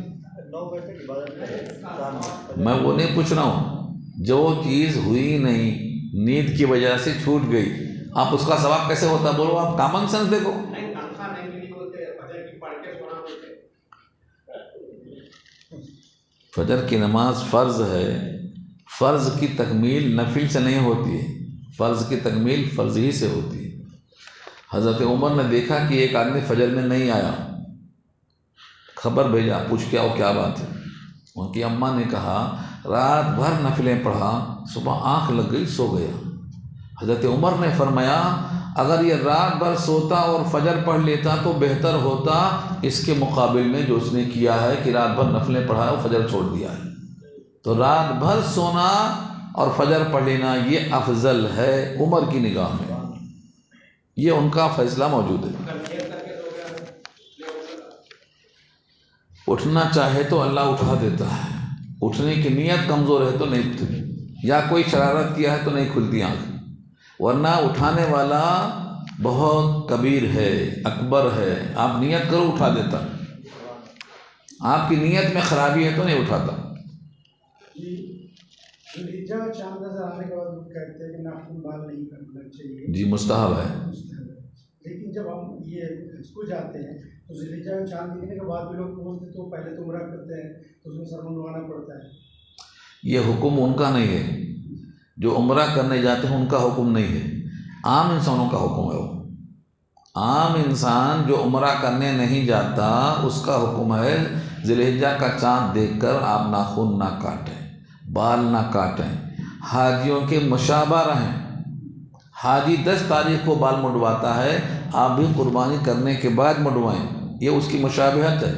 میں وہ نہیں پوچھ رہا ہوں، جو چیز ہوئی نہیں، نیند کی وجہ سے چھوٹ گئی، آپ اس کا ثواب کیسے ہوتا؟ بولو آپ، کامن سینس دیکھو۔ فجر کی نماز فرض ہے، فرض کی تکمیل نفل سے نہیں ہوتی ہے، فرض کی تکمیل فرض ہی سے ہوتی ہے۔ حضرت عمر نے دیکھا کہ ایک آدمی فجر میں نہیں آیا، خبر بھیجا، پوچھ کے آؤ کیا بات ہے۔ ان کی اماں نے کہا رات بھر نفلیں پڑھا، صبح آنکھ لگ گئی، سو گیا۔ حضرت عمر نے فرمایا اگر یہ رات بھر سوتا اور فجر پڑھ لیتا تو بہتر ہوتا، اس کے مقابل میں جو اس نے کیا ہے کہ رات بھر نفلیں پڑھا اور فجر چھوڑ دیا ہے۔ تو رات بھر سونا اور فجر پڑھ لینا یہ افضل ہے عمر کی نگاہ میں، یہ ان کا فیصلہ موجود ہے۔ اٹھنا چاہے تو اللہ اٹھا دیتا ہے، اٹھنے کی نیت کمزور ہے تو نہیں اٹھتی، یا کوئی شرارت کیا ہے تو نہیں کھلتی آنکھ، ورنہ اٹھانے والا بہت کبیر ہے، اکبر ہے۔ آپ نیت کرو اٹھا دیتا، آپ کی نیت میں خرابی ہے تو نہیں اٹھاتا۔ چاند نظر آنے کے بعد کہتے ہیں کہ ناخن بال نہیں کرنا چاہیے، جی مستحب ہے، لیکن جب ہم یہ حج کو جاتے ہیں تو ذوالحجہ میں چاند دکھنے کے بعد بھی لوگ پہنچتے تو پہلے تو عمرہ کرتے ہیں تو اس میں سر منڈوانا پڑتا ہے۔ یہ حکم ان کا نہیں ہے، جو عمرہ کرنے جاتے ہیں ان کا حکم نہیں ہے، عام انسانوں کا حکم ہے۔ وہ عام انسان جو عمرہ کرنے نہیں جاتا اس کا حکم ہے ذوالحجہ کا چاند دیکھ کر آپ ناخن نہ کاٹیں، بال نہ کاٹیں، حاجیوں کے مشابہ رہیں۔ حاجی 10 تاریخ کو بال منڈواتا ہے، آپ بھی قربانی کرنے کے بعد منڈوائیں، یہ اس کی مشابہت ہے۔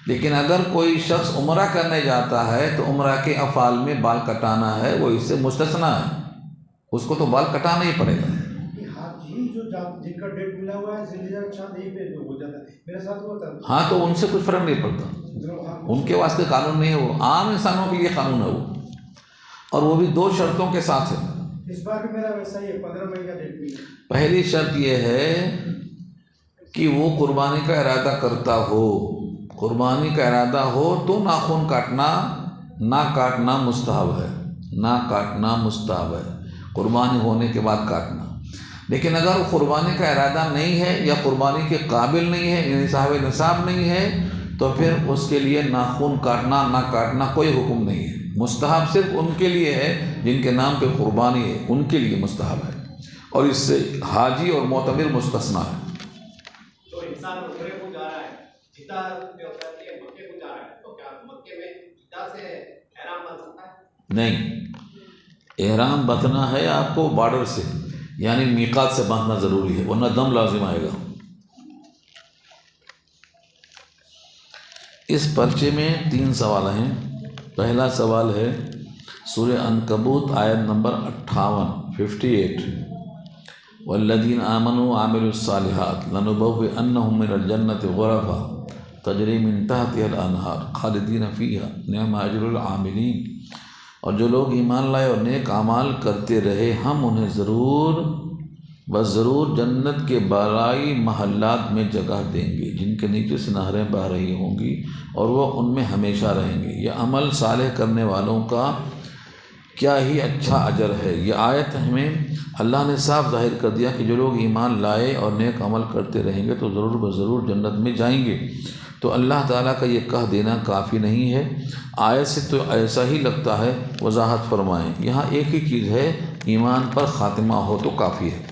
لیکن اگر کوئی شخص عمرہ کرنے جاتا ہے تو عمرہ کے افعال میں بال کٹانا ہے، وہ اس سے مستثنیٰ ہے۔ اس کو تو بال کٹانا ہی پڑے گا. کہ حاجی جو جن کا ڈیٹ ملا ہوا ہے ذوالحجہ کا چاند یہیں پہ ہو جاتا ہے، میرے ساتھ ہوا تھا. ہاں تو ان سے کوئی فرق نہیں پڑتا، ان کے واسطے قانون نہیں ہے، وہ عام انسانوں کے لیے قانون ہے وہ، اور وہ بھی 2 شرطوں کے ساتھ ہے. اس بار بھی میرا ویسا ہی ہے، 15 مئی کا ڈیٹ ملا. پہلی شرط یہ ہے کہ وہ قربانی کا ارادہ کرتا ہو. قربانی کا ارادہ ہو تو ناخن کاٹنا، نہ کاٹنا مستحب ہے، نہ کاٹنا مستحب ہے، قربانی ہونے کے بعد کاٹنا. لیکن اگر قربانی کا ارادہ نہیں ہے یا قربانی کے قابل نہیں ہے، یعنی صاحب نصاب نہیں ہے، تو پھر اس کے لیے ناخن کاٹنا نہ کاٹنا کوئی حکم نہیں ہے. مستحب صرف ان کے لیے ہے جن کے نام پہ قربانی ہے، ان کے لیے مستحب ہے، اور اس سے حاجی اور معتمر مستثنیٰ ہے. تو انسان عمرے کو جا رہا ہے، جدہ پہ ہوتا ہے کہ مکے کو جا رہا ہے، تو کیا مکے میں جدہ سے احرام بن سکتا ہے؟ نہیں، احرام بندھنا ہے آپ کو بارڈر سے، یعنی میقات سے باندھنا ضروری ہے، ورنہ دم لازم آئے گا. اس پرچے میں 3 سوال ہیں. پہلا سوال ہے سورہ عنکبوت آیت نمبر 58 والذین آمنوا وعملوا الصالحات لنبوئنہم من الجنۃ غرفا تجری من تحتها الانہار خالدین فیہا نعم اجر العاملین. اور جو لوگ ایمان لائے اور نیک اعمال کرتے رہے، ہم انہیں ضرور جنت کے بالائی محلات میں جگہ دیں گے جن کے نیچے سے نہریں بہہ رہی ہوں گی، اور وہ ان میں ہمیشہ رہیں گے. یہ عمل صالح کرنے والوں کا کیا ہی اچھا اجر ہے. یہ آیت ہمیں اللہ نے صاف ظاہر کر دیا کہ جو لوگ ایمان لائے اور نیک عمل کرتے رہیں گے تو ضرور جنت میں جائیں گے. تو اللہ تعالیٰ کا یہ کہہ دینا کافی نہیں ہے. آیت سے تو ایسا ہی لگتا ہے. وضاحت فرمائیں. یہاں ایک ہی چیز ہے، ایمان پر خاتمہ ہو تو کافی ہے.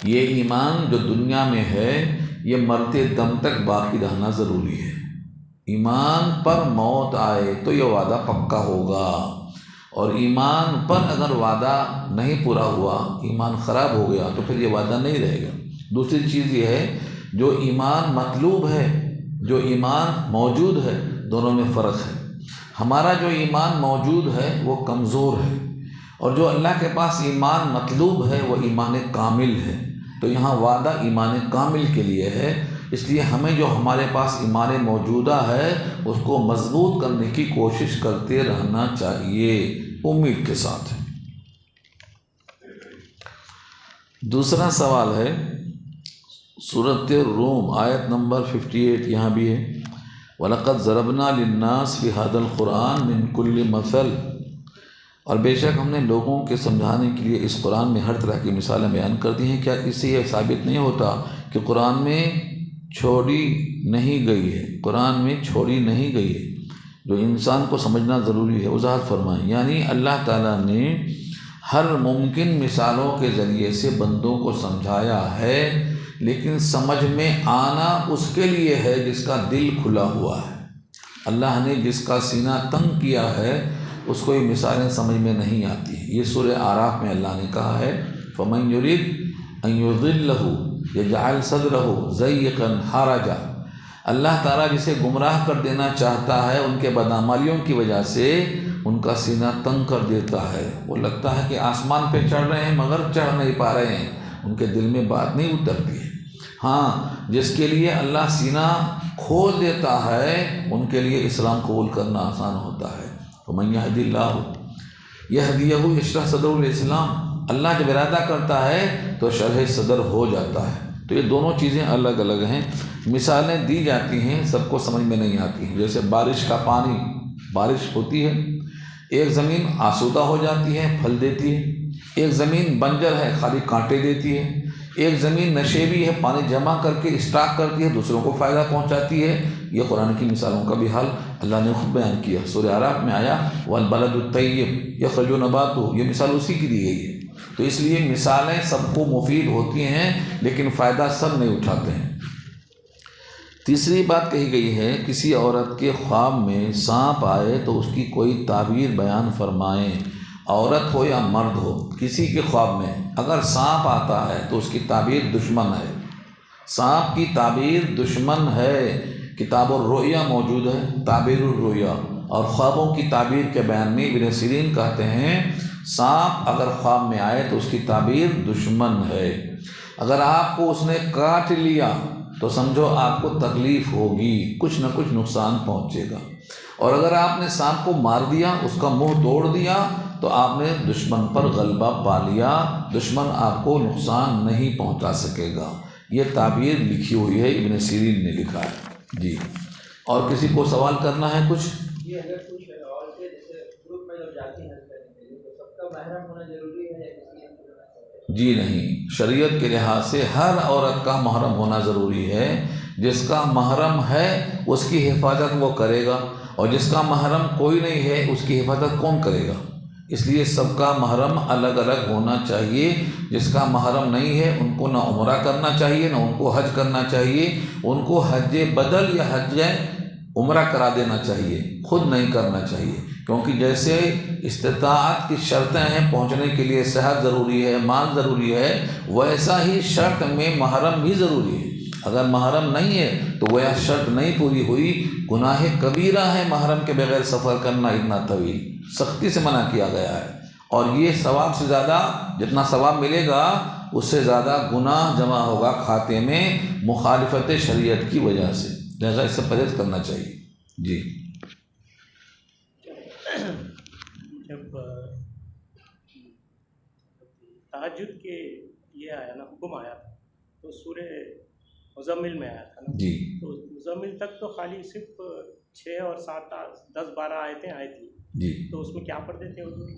یہ ایمان جو دنیا میں ہے یہ مرتے دم تک باقی رہنا ضروری ہے. ایمان پر موت آئے تو یہ وعدہ پکا ہوگا، اور ایمان پر اگر وعدہ نہیں پورا ہوا، ایمان خراب ہو گیا، تو پھر یہ وعدہ نہیں رہے گا. دوسری چیز یہ ہے جو ایمان مطلوب ہے، جو ایمان موجود ہے، دونوں میں فرق ہے. ہمارا جو ایمان موجود ہے وہ کمزور ہے، اور جو اللہ کے پاس ایمان مطلوب ہے وہ ایمان کامل ہے. تو یہاں وعدہ ایمان کامل کے لیے ہے. اس لیے ہمیں جو ہمارے پاس ایمان موجودہ ہے اس کو مضبوط کرنے کی کوشش کرتے رہنا چاہیے امید کے ساتھ. دوسرا سوال ہے سورۃ الروم آیت نمبر 58، یہاں بھی ہے وَلَقَدْ ضَرَبْنَا لِلنَّاسِ فِي هَذَا الْقُرْآنِ مِنْ كُلِّ مَثَلٍ. اور بے شک ہم نے لوگوں کے سمجھانے کے لیے اس قرآن میں ہر طرح کی مثالیں بیان کر دی ہیں. کیا اس سے یہ ثابت نہیں ہوتا کہ قرآن میں چھوڑی نہیں گئی ہے، قرآن میں چھوڑی نہیں گئی ہے، جو انسان کو سمجھنا ضروری ہے. وضاحت فرمائیں. یعنی اللہ تعالیٰ نے ہر ممکن مثالوں کے ذریعے سے بندوں کو سمجھایا ہے، لیکن سمجھ میں آنا اس کے لیے ہے جس کا دل کھلا ہوا ہے. اللہ نے جس کا سینہ تنگ کیا ہے اس کو یہ مثالیں سمجھ میں نہیں آتی ہیں. یہ سورہ اعراف میں اللہ نے کہا ہے فَمَن يُرِدْ أَن يُضِلَّهُ يَجْعَلْ صَدْرَهُ ضَيِّقًا حَرَجًا. اللہ تعالیٰ جسے گمراہ کر دینا چاہتا ہے ان کے بدعمالیوں کی وجہ سے ان کا سینہ تنگ کر دیتا ہے. وہ لگتا ہے کہ آسمان پہ چڑھ رہے ہیں مگر چڑھ نہیں پا رہے ہیں، ان کے دل میں بات نہیں اترتی ہے. ہاں، جس کے لیے اللہ سینہ کھول دیتا ہے ان کے لیے اسلام قبول کرنا آسان ہوتا ہے. فَمَن يَهْدِ اللَّهُ يَهْدِيَهُ يَشْرَحْ صَدْرَهُ لِلْإِسْلَامِ. اللہ جب ارادہ کرتا ہے تو شرح صدر ہو جاتا ہے. تو یہ دونوں چیزیں الگ الگ ہیں. مثالیں دی جاتی ہیں، سب کو سمجھ میں نہیں آتی ہیں. جیسے بارش کا پانی، بارش ہوتی ہے، ایک زمین آسودہ ہو جاتی ہے، پھل دیتی ہے. ایک زمین بنجر ہے، خالی کانٹے دیتی ہے. ایک زمین نشیبی ہے، پانی جمع کر کے اسٹاک کرتی ہے، دوسروں کو فائدہ پہنچاتی ہے. یہ قرآن کی مثالوں کا بھی حال اللہ نے خود بیان کیا. سورہ اعراف میں آیا وَالْبَلَدُ الطَّيِّبُ يَخْرُجُ نَبَاتُهُ. یہ مثال اسی کی دی گئی ہے. تو اس لیے مثالیں سب کو مفید ہوتی ہیں لیکن فائدہ سب نہیں اٹھاتے ہیں. تیسری بات کہی گئی ہے کسی عورت کے خواب میں سانپ آئے تو اس کی کوئی تعبیر بیان فرمائیں. عورت ہو یا مرد ہو، کسی کے خواب میں اگر سانپ آتا ہے تو اس کی تعبیر دشمن ہے. سانپ کی تعبیر دشمن ہے. کتاب الرؤیا موجود ہے، تعبیر الرؤیا اور خوابوں کی تعبیر کے بیان میں ابن سیرین کہتے ہیں سانپ اگر خواب میں آئے تو اس کی تعبیر دشمن ہے. اگر آپ کو اس نے کاٹ لیا تو سمجھو آپ کو تکلیف ہوگی، کچھ نہ کچھ نقصان پہنچے گا. اور اگر آپ نے سانپ کو مار دیا، اس کا منہ توڑ دیا، تو آپ نے دشمن پر غلبہ پا لیا، دشمن آپ کو نقصان نہیں پہنچا سکے گا. یہ تعبیر لکھی ہوئی ہے، ابن سیرین نے لکھا ہے. جی، اور کسی کو سوال کرنا ہے کچھ؟ یہ اگر کچھ عورتیں جیسے گروپ میں جب جاتی ہیں تو سب کا محرم ہونا ضروری ہے یا کسی؟ جی نہیں، شریعت کے لحاظ سے ہر عورت کا محرم ہونا ضروری ہے. جس کا محرم ہے اس کی حفاظت وہ کرے گا، اور جس کا محرم کوئی نہیں ہے اس کی حفاظت کون کرے گا؟ اس لیے سب کا محرم الگ الگ ہونا چاہیے. جس کا محرم نہیں ہے ان کو نہ عمرہ کرنا چاہیے، نہ ان کو حج کرنا چاہیے. ان کو حج بدل یا حج عمرہ کرا دینا چاہیے، خود نہیں کرنا چاہیے. کیونکہ جیسے استطاعت کی شرطیں ہیں، پہنچنے کے لیے صحت ضروری ہے، مال ضروری ہے، ویسا ہی شرط میں محرم بھی ضروری ہے. اگر محرم نہیں ہے تو وہ شرط نہیں پوری ہوئی. گناہ کبیرہ ہے محرم کے بغیر سفر کرنا اتنا طویل، سختی سے منع کیا گیا ہے. اور یہ ثواب سے زیادہ، جتنا ثواب ملے گا اس سے زیادہ گناہ جمع ہوگا کھاتے میں، مخالفت شریعت کی وجہ سے. لہذا اس سے پرہیز کرنا چاہیے. جی، جب تہجد کے یہ آیا نا، حکم آیا تھا تو سورہ مزمل میں آیا تھا نا. جی، تو مزمل تک تو خالی صرف 6 اور 7 10 12 آیتیں آئی تھی. جی تو اس میں کیا پڑھتے تھے حضور؟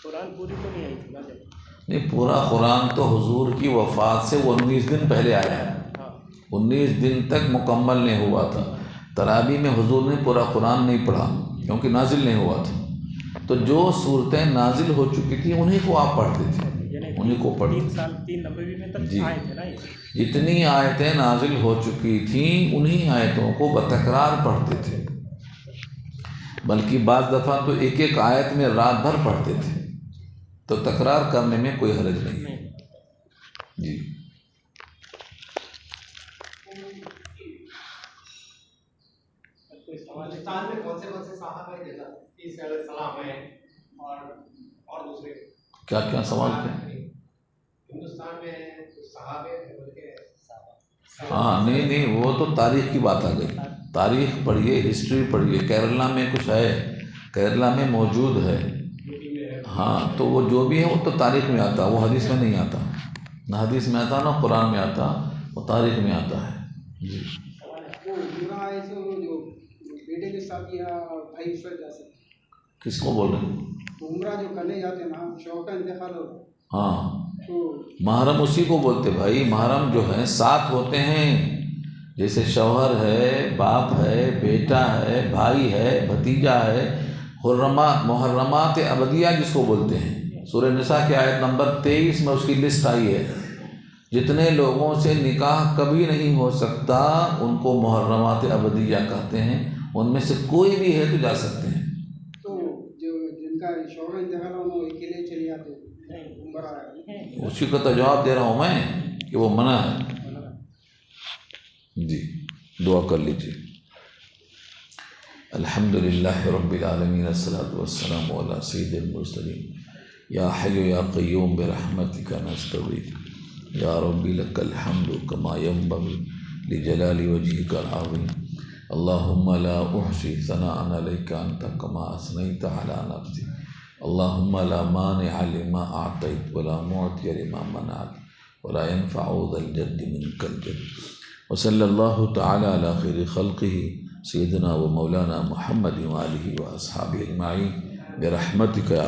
قرآن پوری تو نہیں آئی تھی نا جب؟ نہیں، پورا قرآن تو حضور کی وفات سے 19 دن پہلے آیا ہے. ہاں 19 دن تک مکمل نہیں ہوا تھا. تراویح میں حضور نے پورا قرآن نہیں پڑھا کیونکہ نازل نہیں ہوا تھا. تو جو صورتیں نازل ہو چکی تھیں انہیں کو آپ پڑھتے تھے، انہیں کو پڑھتے. 3 سال 3 نبوی میں تک جی، آئے تھے نا یہ. جتنی آیتیں نازل ہو چکی تھیں انہی آیتوں کو بتکرار پڑھتے تھے. بلکہ بعض دفعہ تو ایک ایک آیت میں رات بھر پڑھتے تھے. تو تکرار کرنے میں کوئی حرج نہیں ہے. جی، ہندوستان میں کون سے صحابہ ہیں، جیسا عیسی علیہ السلام ہیں اور دوسرے کیا کیا سوال کیا؟ ہندوستان میں کچھ صحابہ ہیں بلکہ ہاں نہیں، وہ تو تاریخ کی بات آ گئی. تاریخ پڑھیے، ہسٹری پڑھیے. کیرلا میں کچھ ہے، کیرلا میں موجود ہے. ہاں تو وہ جو بھی ہے وہ تو تاریخ میں آتا، وہ حدیث میں نہیں آتا. نہ حدیث میں آتا، نہ قرآن میں آتا، وہ تاریخ میں آتا ہے. جی، جو بیٹے کے ساتھ یا بھائی اس وقت جا سکتے، کس کو بول رہے ہیں؟ عمرہ جو کرنے جاتے ہیں نا، شوق کا انتقال ہو ہاں، تو محرم اسی کو بولتے بھائی. محرم جو ہیں ساتھ ہوتے ہیں، جیسے شوہر ہے، باپ ہے، بیٹا ہے، بھائی ہے، بھتیجا ہے. محرمات ابدیہ جس کو بولتے ہیں، سورہ نساء کی آیت نمبر 23 میں اس کی لسٹ آئی ہے. جتنے لوگوں سے نکاح کبھی نہیں ہو سکتا ان کو محرمات ابدیہ کہتے ہیں. ان میں سے کوئی بھی ہے تو جا سکتے ہیں. تو جو جن کا شوہر انتقال ہو وہ اکیلے چلے جاتے عمرہ. اسی کا تو جواب دے رہا ہوں میں کہ وہ منع ہے. جی، دعا کر لیجیے. الحمدللہ رب العالمین، الصلاۃ والسلام علی سید المرسلین. یا حی یا قیوم برحمتک نستغیث. یا رب لک الحمد کما ینبغی لجلال وجہک العظیم. اللہم لا احصی ثناء علیک انت کما اثنیت علی نفسک. اللہم لا مانع لما اعطیت ولا معطی لما منعت ولا ينفع ذا الجد منک الجد. وصلی اللہ تعالی علی خیر خلقہ سیدنا و مولانا محمد وآلہ و اصحابہ اجمعین برحمتک یا